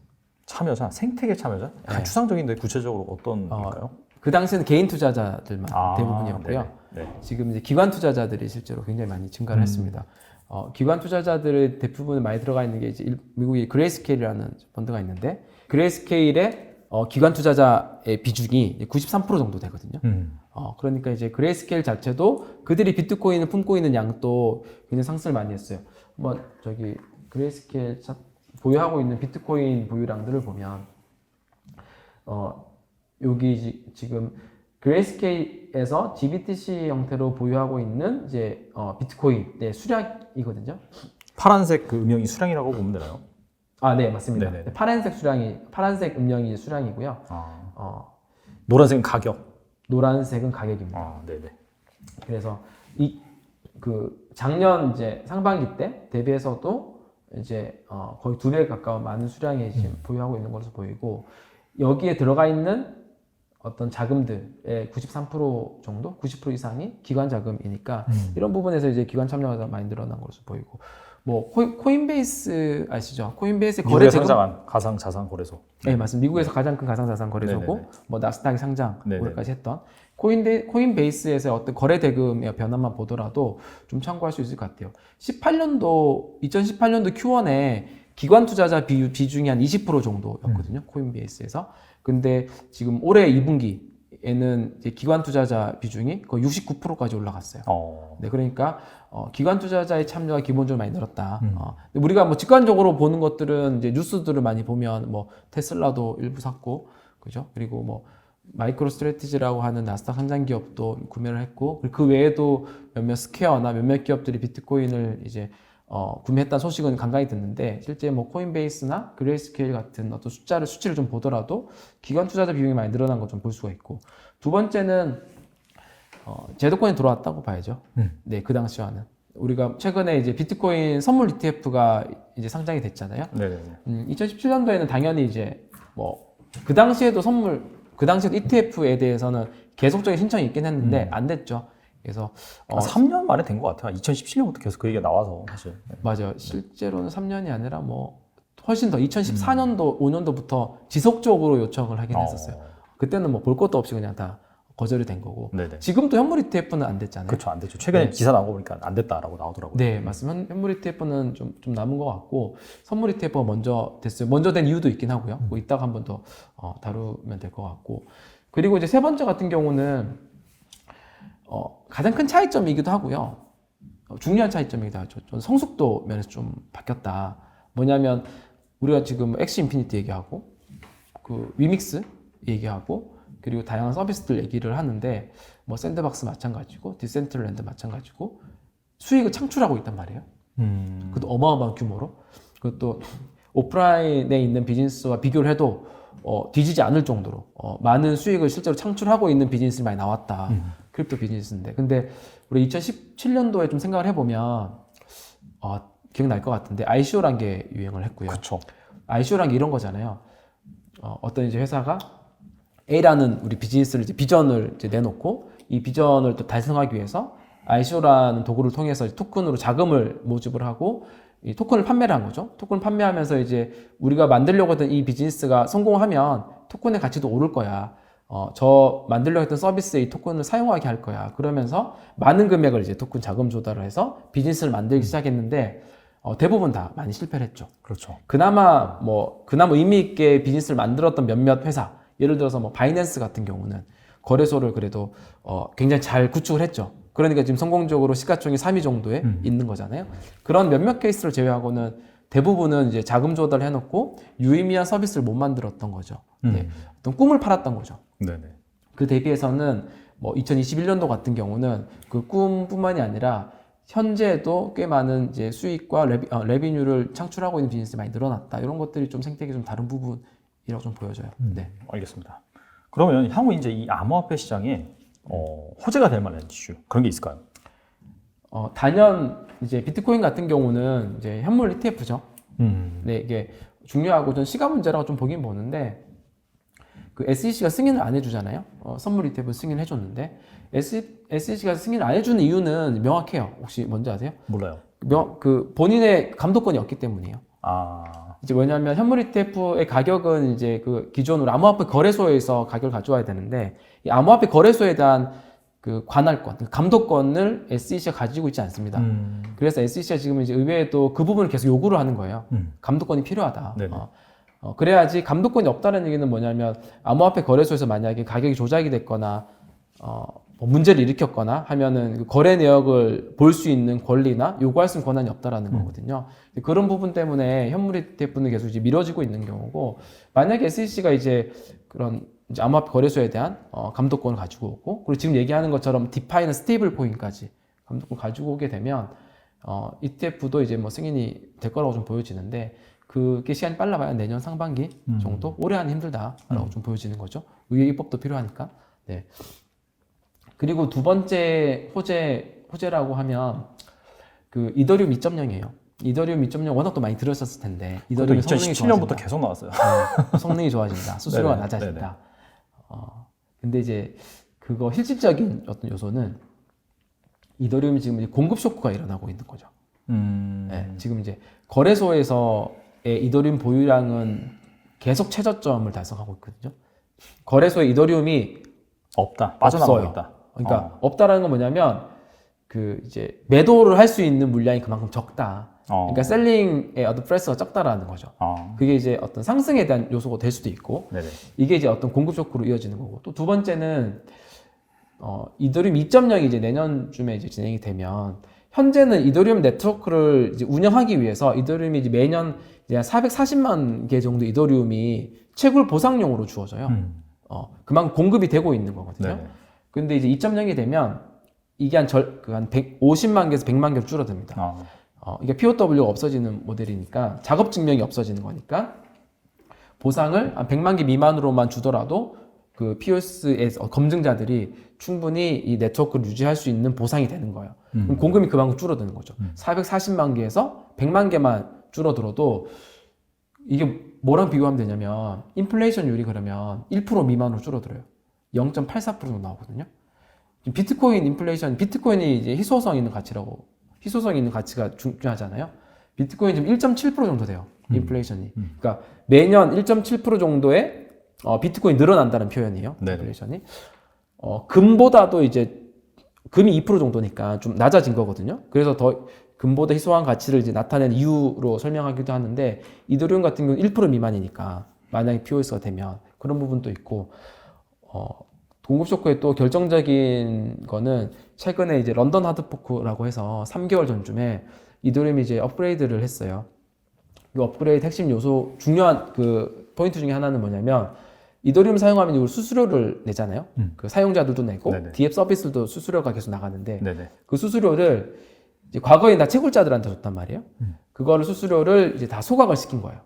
참여자, 생태계 참여자? 약간 네. 추상적인데 구체적으로 어떤 걸까요? 그 당시에는 개인 투자자들만 대부분이었고요. 네네. 네. 지금 이제 기관 투자자들이 실제로 굉장히 많이 증가를 했습니다. 기관 투자자들의 대부분 많이 들어가 있는 게 이제 미국의 그레이스케일이라는 펀드가 있는데 그레이스케일의 기관 투자자의 비중이 93% 정도 되거든요. 그러니까 이제 그레이스케일 자체도 그들이 비트코인을 품고 있는 양도 굉장히 상승을 많이 했어요. 한번 저기 그레이스케일 보유하고 있는 비트코인 보유량들을 보면 여기 지금 그레이스케일에서 GBTC 형태로 보유하고 있는 이제 비트코인의 수량이거든요. 파란색 그 음영이 수량이라고 보면 되나요? 네, 맞습니다. 네네. 파란색 음영이 수량이고요. 노란색은 가격. 노란색은 가격입니다. 네네. 그래서 작년 이제 상반기 때 대비해서도 이제 거의 2배 가까운 많은 수량이 지금 보유하고 있는 것으로 보이고 여기에 들어가 있는 어떤 자금들의 93% 정도, 90% 이상이 기관 자금이니까 이런 부분에서 이제 기관 참여가 많이 늘어난 것으로 보이고 뭐 코인베이스 아시죠? 코인베이스의 거래 미국에 자금 상장한 가상 자산 거래소. 네, 맞습니다. 미국에서 가장 큰 가상자산 거래소고, 네네네. 뭐 나스닥에 상장 네네네. 오늘까지 했던 코인베이스에서의 어떤 거래 대금의 변화만 보더라도 좀 참고할 수 있을 것 같아요. 2018년도 Q1에 기관 투자자 비중이 한 20% 정도였거든요. 코인베이스에서. 근데 지금 올해 2분기에는 이제 기관 투자자 비중이 거의 69%까지 올라갔어요. 네, 그러니까 기관 투자자의 참여가 기본적으로 많이 늘었다. 근데 우리가 뭐 직관적으로 보는 것들은 이제 뉴스들을 많이 보면 뭐 테슬라도 일부 샀고, 그죠? 그리고 뭐 마이크로 스트래티지라고 하는 나스닥 상장 기업도 구매를 했고, 그 외에도 몇몇 스퀘어나 몇몇 기업들이 비트코인을 이제 구매했다는 소식은 간간히 듣는데 실제 뭐 코인베이스나 그레이스케일 같은 어떤 수치를 좀 보더라도 기관 투자자 비용이 많이 늘어난 거 좀 볼 수가 있고 두 번째는 제도권이 들어왔다고 봐야죠. 네, 그 당시와는 우리가 최근에 이제 비트코인 선물 ETF가 이제 상장이 됐잖아요. 네네. 2017년도에는 당연히 이제 뭐 그 당시에도 ETF에 대해서는 계속적인 신청이 있긴 했는데 안 됐죠. 그래서 3년 만에 된 것 같아요. 2017년부터 계속 그 얘기가 나와서 사실. 맞아요. 실제로는 3년이 아니라 뭐 훨씬 더 2014년도 5년도부터 지속적으로 요청을 하긴 했었어요. 그때는 뭐 볼 것도 없이 그냥 다 거절이 된 거고. 네네. 지금도 현물 ETF는 안 됐잖아요. 그렇죠, 안 됐죠. 최근에 기사 나온 거 보니까 안 됐다라고 나오더라고요. 네, 맞습니다. 현물 ETF는 좀 남은 것 같고 선물 ETF가 먼저 됐어요. 먼저 된 이유도 있긴 하고요. 뭐 이따가 한번 더 다루면 될 것 같고. 그리고 이제 세 번째 같은 경우는 가장 큰 차이점이기도 하고요. 중요한 차이점이기도 하죠. 좀 성숙도 면에서 좀 바뀌었다. 뭐냐면 우리가 지금 엑시 인피니티 얘기하고 그 위믹스 얘기하고 그리고 다양한 서비스들 얘기를 하는데 뭐 샌드박스 마찬가지고 디센트럴랜드 마찬가지고 수익을 창출하고 있단 말이에요. 그것도 어마어마한 규모로. 그것도 오프라인에 있는 비즈니스와 비교를 해도 뒤지지 않을 정도로 많은 수익을 실제로 창출하고 있는 비즈니스가 많이 나왔다. 크립토 비즈니스인데. 근데 우리 2017년도에 좀 생각을 해보면 기억날 것 같은데 ICO란 게 유행을 했고요. 그렇죠. ICO란 게 이런 거잖아요. 어떤 이제 회사가 A라는 우리 비즈니스를 이제 비전을 이제 내놓고 이 비전을 또 달성하기 위해서 ICO라는 도구를 통해서 토큰으로 자금을 모집을 하고 이 토큰을 판매를 한 거죠. 토큰을 판매하면서 이제 우리가 만들려고 했던 이 비즈니스가 성공하면 토큰의 가치도 오를 거야. 저 만들려고 했던 서비스에 이 토큰을 사용하게 할 거야. 그러면서 많은 금액을 이제 토큰 자금 조달을 해서 비즈니스를 만들기 시작했는데 대부분 다 많이 실패를 했죠. 그렇죠. 그나마 의미 있게 비즈니스를 만들었던 몇몇 회사, 예를 들어서 뭐 바이낸스 같은 경우는 거래소를 그래도 굉장히 잘 구축을 했죠. 그러니까 지금 성공적으로 시가총액 3위 정도에 있는 거잖아요. 그런 몇몇 케이스를 제외하고는 대부분은 이제 자금 조달을 해놓고 유의미한 서비스를 못 만들었던 거죠. 네. 어떤 꿈을 팔았던 거죠. 네네. 그 대비해서는 뭐 2021년도 같은 경우는 그 꿈뿐만이 아니라 현재도 꽤 많은 이제 수익과 레비뉴를 창출하고 있는 비즈니스가 많이 늘어났다. 이런 것들이 좀 생태계 좀 다른 부분이라고 좀 보여져요. 네. 알겠습니다. 그러면 향후 이제 이 암호화폐 시장에 호재가 될 만한 이슈 그런 게 있을까요? 단연 이제 비트코인 같은 경우는 이제 현물 ETF죠. 네, 이게 중요하고 전 시간 문제라고 좀 보긴 보는데 그 SEC가 승인을 안 해주잖아요. 선물 ETF 승인을 해줬는데 SEC가 승인을 안 해주는 이유는 명확해요. 혹시 뭔지 아세요? 몰라요. 그 본인의 감독권이 없기 때문이에요. 아, 이제 왜냐하면 현물 ETF의 가격은 이제 그 기존으로 암호화폐 거래소에서 가격을 가져와야 되는데 이 암호화폐 거래소에 대한 그 관할권, 그 감독권을 SEC가 가지고 있지 않습니다. 그래서 SEC가 지금 이제 의회에도 그 부분을 계속 요구를 하는 거예요. 감독권이 필요하다. 그래야지. 감독권이 없다는 얘기는 뭐냐면 암호화폐 거래소에서 만약에 가격이 조작이 됐거나 뭐 문제를 일으켰거나 하면은 그 거래 내역을 볼 수 있는 권리나 요구할 수 있는 권한이 없다라는 거거든요. 그런 부분 때문에 현물 ETF는 계속 이제 미뤄지고 있는 경우고, 만약에 SEC가 이제 그런 이제 암호화폐 거래소에 대한 감독권을 가지고 오고, 그리고 지금 얘기하는 것처럼 디파이나 스테이블 코인까지 감독권 가지고 오게 되면 ETF도 이제 뭐 승인이 될 거라고 좀 보여지는데, 그게 시간이 빨라봐야 내년 상반기 정도, 올해 안에 힘들다라고 좀 보여지는 거죠. 의회 입법도 필요하니까. 네. 그리고 두 번째 호재라고 하면 그 이더리움 2.0이에요. 이더리움 2.0 워낙 또 많이 들었었을 텐데, 이더리움 성능이 2017년부터 계속 나왔어요. 성능이 좋아진다. 수수료가 네네, 낮아진다. 근데 이제 그거 실질적인 어떤 요소는 이더리움이 지금 이제 공급 쇼크가 일어나고 있는 거죠. 네, 지금 이제 거래소에서의 이더리움 보유량은 계속 최저점을 달성하고 있거든요. 거래소에 이더리움이 빠져나가고 있다. 그러니까 없다라는 건 뭐냐면 그 이제 매도를 할 수 있는 물량이 그만큼 적다. 그러니까 셀링의 어떤 프레스가 적다라는 거죠. 그게 이제 어떤 상승에 대한 요소가 될 수도 있고, 네네. 이게 이제 어떤 공급 쇼크로 이어지는 거고, 또 두 번째는 이더리움 2.0이 이제 내년쯤에 이제 진행이 되면, 현재는 이더리움 네트워크를 이제 운영하기 위해서 이더리움이 이제 매년 이제 한 440만 개 정도 이더리움이 채굴 보상용으로 주어져요. 그만큼 공급이 되고 있는 거거든요. 네네. 근데 이제 2.0이 되면 이게 한 150만 개에서 100만 개로 줄어듭니다. 이게 POW가 없어지는 모델이니까, 작업 증명이 없어지는 거니까 보상을 한 100만 개 미만으로만 주더라도 그 POS의 검증자들이 충분히 이 네트워크를 유지할 수 있는 보상이 되는 거예요. 그럼 공급이 그만큼 줄어드는 거죠. 440만 개에서 100만 개만 줄어들어도 이게 뭐랑 비교하면 되냐면, 인플레이션율이 그러면 1% 미만으로 줄어들어요. 0.84% 정도 나오거든요. 비트코인 인플레이션, 비트코인이 이제 희소성 있는 가치가 중요하잖아요. 비트코인 지금 1.7% 정도 돼요. 인플레이션이. 그러니까 매년 1.7% 정도의 비트코인이 늘어난다는 표현이에요. 네네. 인플레이션이. 금보다도 이제 금이 2% 정도니까 좀 낮아진 거거든요. 그래서 더 금보다 희소한 가치를 이제 나타낸 이유로 설명하기도 하는데, 이더리움 같은 경우는 1% 미만이니까 만약에 POS가 되면 그런 부분도 있고, 공급 쇼크의 또 결정적인 거는 최근에 이제 런던 하드포크라고 해서 3개월 전쯤에 이더리움이 이제 업그레이드를 했어요. 이 업그레이드 핵심 요소, 중요한 그 포인트 중에 하나는 뭐냐면, 이더리움 사용하면 이걸 수수료를 내잖아요. 그 사용자들도 내고, 네네. DF 서비스도 수수료가 계속 나가는데, 네네. 그 수수료를 이제 과거에 다 채굴자들한테 줬단 말이에요. 그거를 수수료를 이제 다 소각을 시킨 거예요.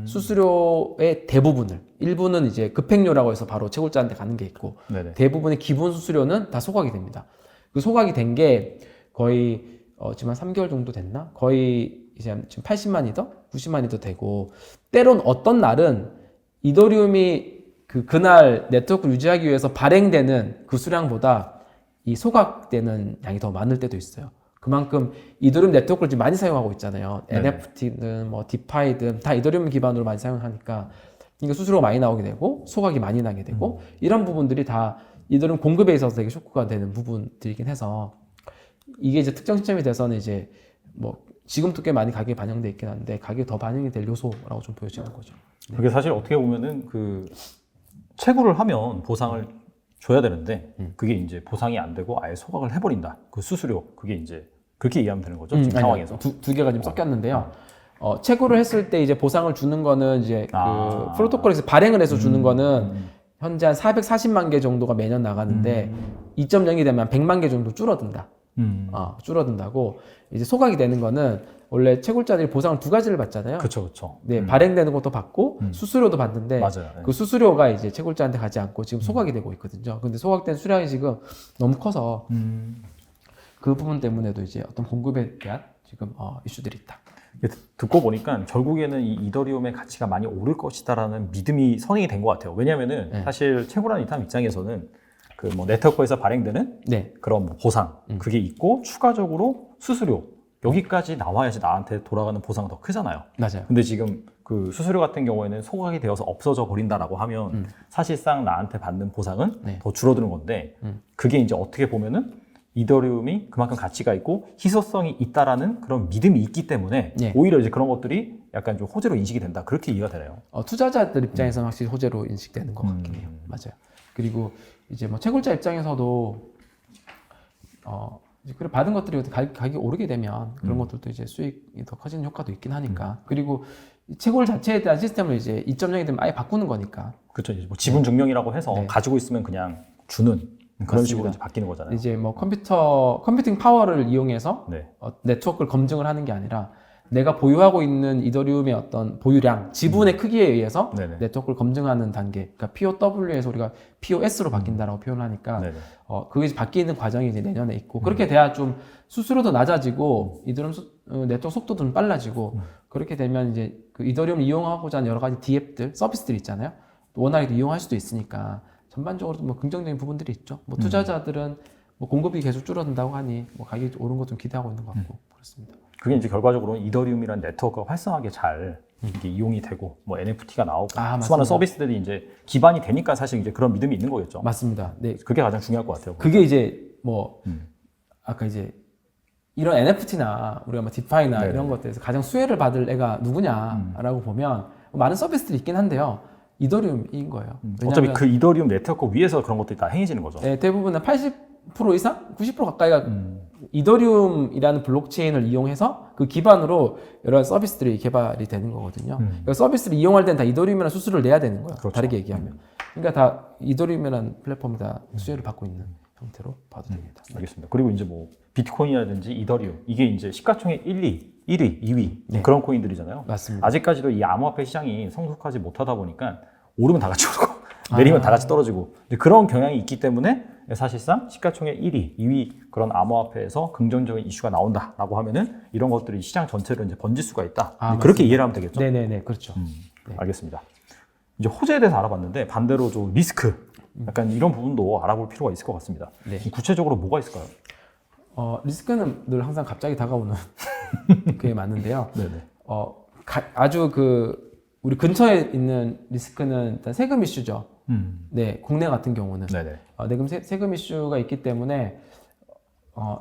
수수료의 대부분을, 일부는 이제 급행료라고 해서 바로 채굴자한테 가는 게 있고, 네네. 대부분의 기본 수수료는 다 소각이 됩니다. 그 소각이 된 게 거의 지금 한 3개월 정도 됐나? 거의 이제 지금 80만 이더, 90만 이더 되고, 때론 어떤 날은 이더리움이 그날 네트워크를 유지하기 위해서 발행되는 그 수량보다 이 소각되는 양이 더 많을 때도 있어요. 그만큼 이더리움 네트워크를 지금 많이 사용하고 있잖아요. 네네. NFT든 뭐 디파이든 다 이더리움 기반으로 많이 사용하니까 그러니까 수수료가 많이 나오게 되고 소각이 많이 나게 되고 이런 부분들이 다 이더리움 공급에 있어서 되게 쇼크가 되는 부분들이긴 해서 이게 이제 특정 시점이 돼서는 이제 뭐 지금도 꽤 많이 가격에 반영돼 있긴 한데 가격이 더 반영이 될 요소라고 좀 보여지는 거죠. 그게 사실 어떻게 보면은 그 채굴을 하면 보상을 줘야 되는데 그게 이제 보상이 안 되고 아예 소각을 해버린다. 그 수수료 그게 이제 그렇게 이해하면 되는 거죠. 지금 상황에서. 두 개가 지금 섞였는데요. 채굴을 했을 때 이제 보상을 주는 거는 이제 그 프로토콜에서 발행을 해서 주는 거는 현재 한 440만 개 정도가 매년 나가는데 2.0이 되면 100만 개 정도 줄어든다. 줄어든다고. 이제 소각이 되는 거는 원래 채굴자들이 보상을 두 가지를 받잖아요. 그렇죠. 네, 발행되는 것도 받고 수수료도 받는데 맞아요. 그 수수료가 이제 채굴자한테 가지 않고 지금 소각이 되고 있거든요. 근데 소각된 수량이 지금 너무 커서 그 부분 때문에도 이제 어떤 공급에 대한 지금 이슈들이 있다. 듣고 보니까 결국에는 이 이더리움의 가치가 많이 오를 것이다라는 믿음이 선행이 된 것 같아요. 왜냐하면은 사실 채굴하는 이탐 입장에서는 그 뭐 네트워크에서 발행되는 그런 뭐 보상 그게 있고 추가적으로 수수료 여기까지 나와야지 나한테 돌아가는 보상은 더 크잖아요. 맞아요. 근데 지금 그 수수료 같은 경우에는 소각이 되어서 없어져 버린다라고 하면 사실상 나한테 받는 보상은 더 줄어드는 건데 그게 이제 어떻게 보면은 이더리움이 그만큼 가치가 있고 희소성이 있다라는 그런 믿음이 있기 때문에 오히려 이제 그런 것들이 약간 좀 호재로 인식이 된다. 그렇게 이해가 되네요. 투자자들 입장에서는 확실히 호재로 인식되는 것 같긴 해요. 맞아요. 그리고 이제 뭐 채굴자 입장에서도 이제 받은 것들이 가격이 오르게 되면 그런 것들도 이제 수익이 더 커지는 효과도 있긴 하니까. 그리고 채굴 자체에 대한 시스템을 이제 2.0이 되면 아예 바꾸는 거니까. 그렇죠. 이제 뭐 지분 증명이라고 해서 가지고 있으면 그냥 주는 그런 맞습니다. 식으로 이제 바뀌는 거잖아요. 이제 뭐 컴퓨팅 파워를 이용해서 네트워크를 검증을 하는 게 아니라 내가 보유하고 있는 이더리움의 어떤 보유량, 지분의 크기에 의해서 네트워크를 검증하는 단계, 그러니까 POW에서 우리가 POS로 바뀐다라고 표현하니까 그게 이제 바뀌는 과정이 이제 내년에 있고 그렇게 돼야 좀 수수료도 낮아지고 이더리움 네트워크 속도도 좀 빨라지고 그렇게 되면 이제 그 이더리움을 이용하고자 하는 여러 가지 D앱들, 서비스들 있잖아요. 원활하게 이용할 수도 있으니까 전반적으로 뭐 긍정적인 부분들이 있죠. 뭐 투자자들은 뭐 공급이 계속 줄어든다고 하니 뭐 가격이 오른 것 좀 기대하고 있는 것 같고 그렇습니다. 그게 이제 결과적으로 이더리움이라는 네트워크가 활성하게 잘 이게 이용이 되고 뭐 NFT가 나오고 수많은 서비스들이 이제 기반이 되니까 사실 이제 그런 믿음이 있는 거겠죠. 맞습니다. 네. 그게 가장 중요할 것 같아요. 그게 이제 뭐 아까 이제 이런 NFT나 우리가 뭐 디파이나 이런 것들에서 가장 수혜를 받을 애가 누구냐라고 보면 많은 서비스들이 있긴 한데요. 이더리움인 거예요. 어차피 그 이더리움 네트워크 위에서 그런 것들이 다 행해지는 거죠. 네, 대부분 80% 이상, 90% 가까이가 이더리움이라는 블록체인을 이용해서 그 기반으로 여러 서비스들이 개발이 되는 거거든요. 그러니까 서비스를 이용할 때는 다 이더리움이라는 수수료를 내야 되는 거예요. 그렇죠. 다르게 얘기하면. 그러니까 다 이더리움이라는 플랫폼이 다 수혜를 받고 있는 형태로 봐도 됩니다. 알겠습니다. 그리고 이제 뭐 비트코인이라든지 이더리움 이게 이제 시가총액 1위, 2위 그런 코인들이잖아요. 맞습니다. 아직까지도 이 암호화폐 시장이 성숙하지 못하다 보니까 오르면 다 같이 오르고 내리면 다 같이 떨어지고 그런 경향이 있기 때문에 사실상 시가총액 1위, 2위 그런 암호화폐에서 긍정적인 이슈가 나온다라고 하면은 이런 것들이 시장 전체로 이제 번질 수가 있다. 그렇게 이해를 하면 되겠죠? 네네네, 그렇죠. 알겠습니다. 이제 호재에 대해서 알아봤는데 반대로 좀 리스크, 약간 이런 부분도 알아볼 필요가 있을 것 같습니다. 구체적으로 뭐가 있을까요? 리스크는 늘 항상 갑자기 다가오는 그게 많은데요. 아주 우리 근처에 있는 리스크는 일단 세금 이슈죠. 네, 국내 같은 경우는 세금 이슈가 있기 때문에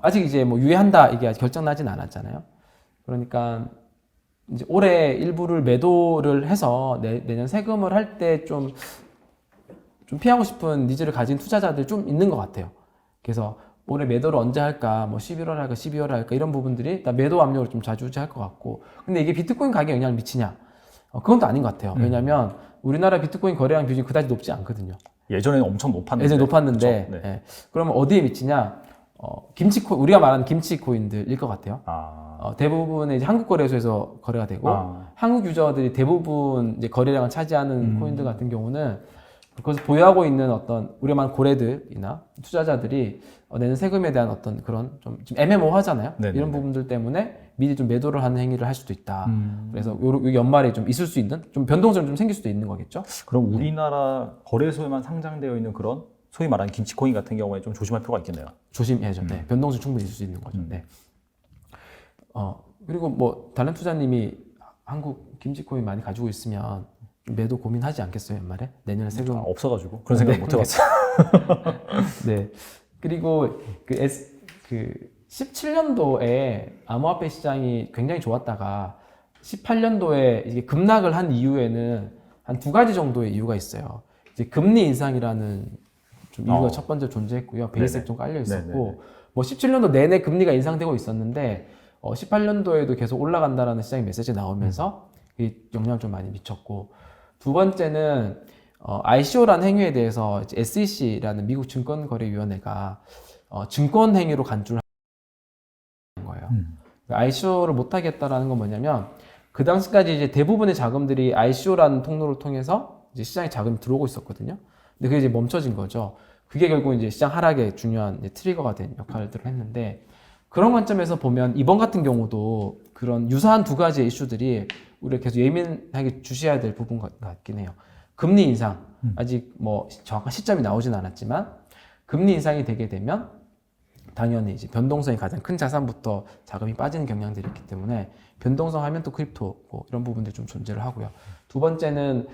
아직 이제 뭐 유예한다 이게 아직 결정나진 않았잖아요. 그러니까 이제 올해 일부를 매도를 해서 내년 세금을 할 때 좀 피하고 싶은 니즈를 가진 투자자들 좀 있는 것 같아요. 그래서 올해 매도를 언제 할까, 뭐 11월 할까, 12월 할까 이런 부분들이 매도 압력을 좀 좌지우지할 것 같고, 근데 이게 비트코인 가격에 영향을 미치냐? 그건 또 아닌 것 같아요. 왜냐하면 우리나라 비트코인 거래량 비중이 그다지 높지 않거든요. 예전에는 엄청 높았는데. 예전에 높았는데, 그러면 어디에 미치냐? 우리가 말하는 김치 코인들일 것 같아요. 대부분의 이제 한국 거래소에서 거래가 되고, 한국 유저들이 대부분 이제 거래량을 차지하는 코인들 같은 경우는 그것을 보유하고 있는 어떤 우리가 말하는 고래들이나 투자자들이 내는 세금에 대한 어떤 그런 좀 애매모호하잖아요. 이런 부분들 때문에 미리 좀 매도를 하는 행위를 할 수도 있다. 그래서 요 연말에 좀 있을 수 있는 좀 변동성이 좀 생길 수도 있는 거겠죠. 그럼 우리나라 거래소에만 상장되어 있는 그런 소위 말하는 김치코인 같은 경우에 좀 조심할 필요가 있겠네요. 조심해야죠. 변동성이 충분히 있을 수 있는 거죠. 그리고 뭐 다른 투자님이 한국 김치코인 많이 가지고 있으면 매도 고민하지 않겠어요, 연말에? 내년에 세금 없어가지고 그런 생각 못 해봤어. 네. 그리고 그 17년도에 암호화폐 시장이 굉장히 좋았다가 18년도에 이게 급락을 한 이유에는 한 두 가지 정도의 이유가 있어요. 이제 금리 인상이라는 좀 이유가 첫 번째 존재했고요. 베이스가 좀 깔려 있었고, 네네. 뭐 17년도 내내 금리가 인상되고 있었는데 18년도에도 계속 올라간다라는 시장의 메시지 나오면서 이 영향을 좀 많이 미쳤고, 두 번째는 ICO라는 행위에 대해서 이제 SEC라는 미국 증권거래위원회가 증권 행위로 간주를 한 거예요. ICO를 못 하겠다라는 건 뭐냐면 그 당시까지 이제 대부분의 자금들이 ICO라는 통로를 통해서 이제 시장에 자금이 들어오고 있었거든요. 근데 그게 이제 멈춰진 거죠. 그게 결국 이제 시장 하락의 중요한 이제 트리거가 된 역할들을 했는데, 그런 관점에서 보면 이번 같은 경우도 그런 유사한 두 가지의 이슈들이 우리가 계속 예민하게 주시해야 될 부분 같긴 해요. 금리 인상, 아직 뭐 정확한 시점이 나오진 않았지만 금리 인상이 되게 되면 당연히 이제 변동성이 가장 큰 자산부터 자금이 빠지는 경향들이 있기 때문에 변동성 하면 또 크립토 뭐 이런 부분들이 좀 존재를 하고요. 두 번째는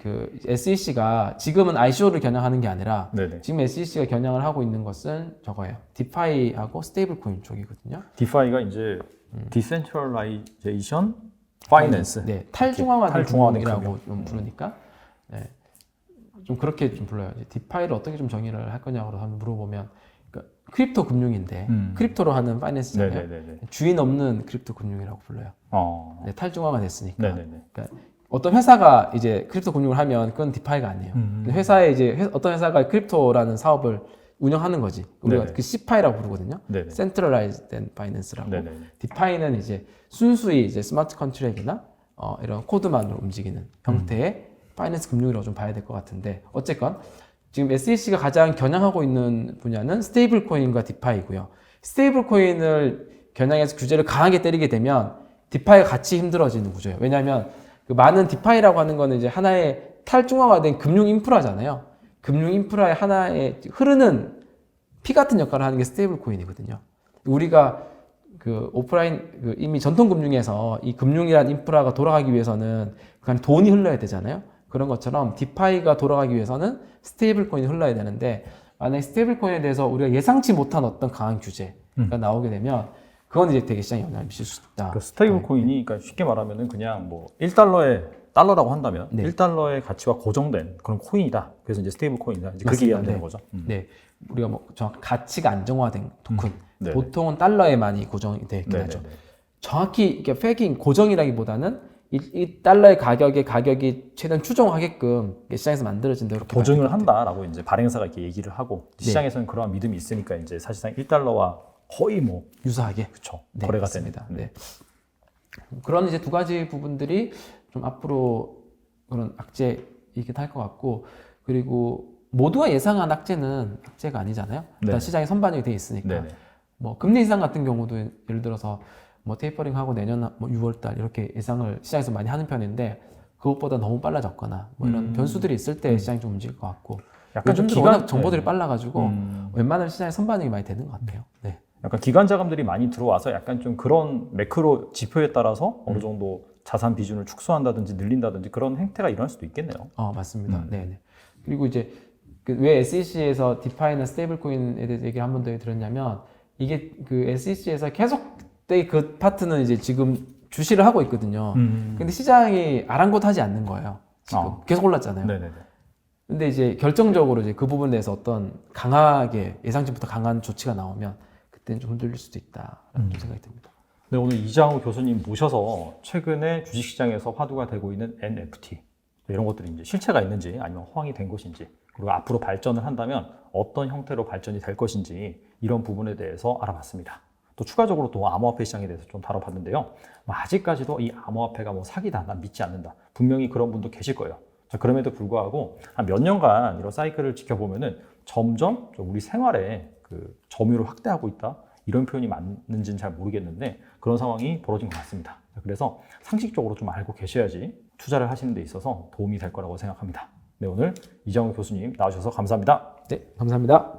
그 SEC가 지금은 ICO를 겨냥하는 게 아니라 네네. 지금 SEC가 겨냥을 하고 있는 것은 저거예요. 디파이하고 스테이블 코인 쪽이거든요. 디파이가 이제 디센트럴라이제이션 파이낸스. 네, 탈중앙화된 탈중앙화된 금융이라고 좀 부르니까 네, 좀 그렇게 좀 불러요. 이제 디파이를 어떻게 좀 정의를 할 거냐고 한번 물어보면, 그러니까 크립토 금융인데 크립토로 하는 파이낸스잖아요. 네네네. 주인 없는 크립토 금융이라고 불러요. 어. 네, 탈중앙화 됐으니까. 네네네. 그러니까 어떤 회사가 이제 크립토 금융을 하면 그건 디파이가 아니에요. 근데 회사에 이제 어떤 회사가 크립토라는 사업을 운영하는 거지. 우리가 네네. 그 C파이라고 부르거든요. 네네. Centralized Finance라고. 네네네. 디파이는 이제 순수히 이제 스마트 컨트랙이나 이런 코드만으로 움직이는 형태의 파이낸스 금융이라고 좀 봐야 될 것 같은데, 어쨌건 지금 SEC가 가장 겨냥하고 있는 분야는 스테이블 코인과 디파이고요. 스테이블 코인을 겨냥해서 규제를 강하게 때리게 되면 디파이가 같이 힘들어지는 구조예요. 왜냐하면 그 많은 디파이라고 하는 거는 이제 하나의 탈중앙화된 금융 인프라잖아요. 금융 인프라의 하나의 흐르는 피 같은 역할을 하는 게 스테이블 코인이거든요. 우리가 그 오프라인 그 이미 전통 금융에서 이 금융이란 인프라가 돌아가기 위해서는 그냥 돈이 흘러야 되잖아요. 그런 것처럼 디파이가 돌아가기 위해서는 스테이블 코인이 흘러야 되는데, 만약에 스테이블 코인에 대해서 우리가 예상치 못한 어떤 강한 규제가 나오게 되면 그건 이제 되게 시장에 영향을 미칠 수 있다. 그 스테이블 코인이 그러니까 쉽게 말하면은 그냥 뭐 1달러에 달러라고 한다면 네. 1달러의 가치와 고정된 그런 코인이다. 그래서 이제 스테이블 코인이다. 이제 그게 이해되는 거죠. 네, 우리가 뭐 정확히 가치가 안정화된 토큰. 네네. 보통은 달러에 많이 고정이 되어 있긴 하죠. 정확히 이게 패깅 고정이라기보다는 이 달러의 가격이 최대한 추정하게끔 시장에서 만들어진다 이렇게 보증을 한다라고 이제 발행사가 이렇게 얘기를 하고 시장에서는 그러한 믿음이 있으니까 이제 사실상 1달러와 거의 뭐 유사하게 그쵸. 네, 거래가 맞습니다. 됩니다. 네. 그런 이제 두 가지 부분들이 좀 앞으로 그런 악재이긴 할 것 같고, 그리고 모두가 예상한 악재는 악재가 아니잖아요. 일단 네. 시장에 선반영이 돼 있으니까. 네네. 뭐 금리 인상 같은 경우도 예를 들어서 뭐 테이퍼링하고 내년 뭐 6월달 이렇게 예상을 시장에서 많이 하는 편인데, 그것보다 너무 빨라졌거나 뭐 이런 변수들이 있을 때 시장이 좀 움직일 것 같고, 약간 좀 요즘 워낙 정보들이 빨라가지고 웬만하면 시장에 선반영이 많이 되는 것 같아요. 네. 약간 기관 자금들이 많이 들어와서 약간 좀 그런 매크로 지표에 따라서 어느 정도 자산 비중을 축소한다든지 늘린다든지 그런 행태가 일어날 수도 있겠네요. 맞습니다. 네네. 그리고 이제 왜 SEC에서 디파이나 스테이블 코인에 대해서 얘기를 한 번 더 드렸냐면, 이게 그 SEC에서 계속 그 파트는 이제 지금 주시를 하고 있거든요. 근데 시장이 아랑곳하지 않는 거예요. 지금 계속 올랐잖아요. 네네네. 근데 이제 결정적으로 이제 그 부분에 대해서 어떤 강하게 예상치부터 강한 조치가 나오면 그때는 좀 흔들릴 수도 있다라는 생각이 듭니다. 네, 오늘 이장우 교수님 모셔서 최근에 주식시장에서 화두가 되고 있는 NFT 이런 것들이 이제 실체가 있는지 아니면 호황이 된 것인지, 그리고 앞으로 발전을 한다면 어떤 형태로 발전이 될 것인지 이런 부분에 대해서 알아봤습니다. 또 추가적으로 또 암호화폐 시장에 대해서 좀 다뤄봤는데요. 아직까지도 이 암호화폐가 뭐 사기다, 난 믿지 않는다. 분명히 그런 분도 계실 거예요. 자, 그럼에도 불구하고 한 몇 년간 이런 사이클을 지켜보면은 점점 우리 생활에 그 점유를 확대하고 있다. 이런 표현이 맞는지는 잘 모르겠는데 그런 상황이 벌어진 것 같습니다. 그래서 상식적으로 좀 알고 계셔야지 투자를 하시는 데 있어서 도움이 될 거라고 생각합니다. 네, 오늘 이장우 교수님 나와주셔서 감사합니다. 네, 감사합니다.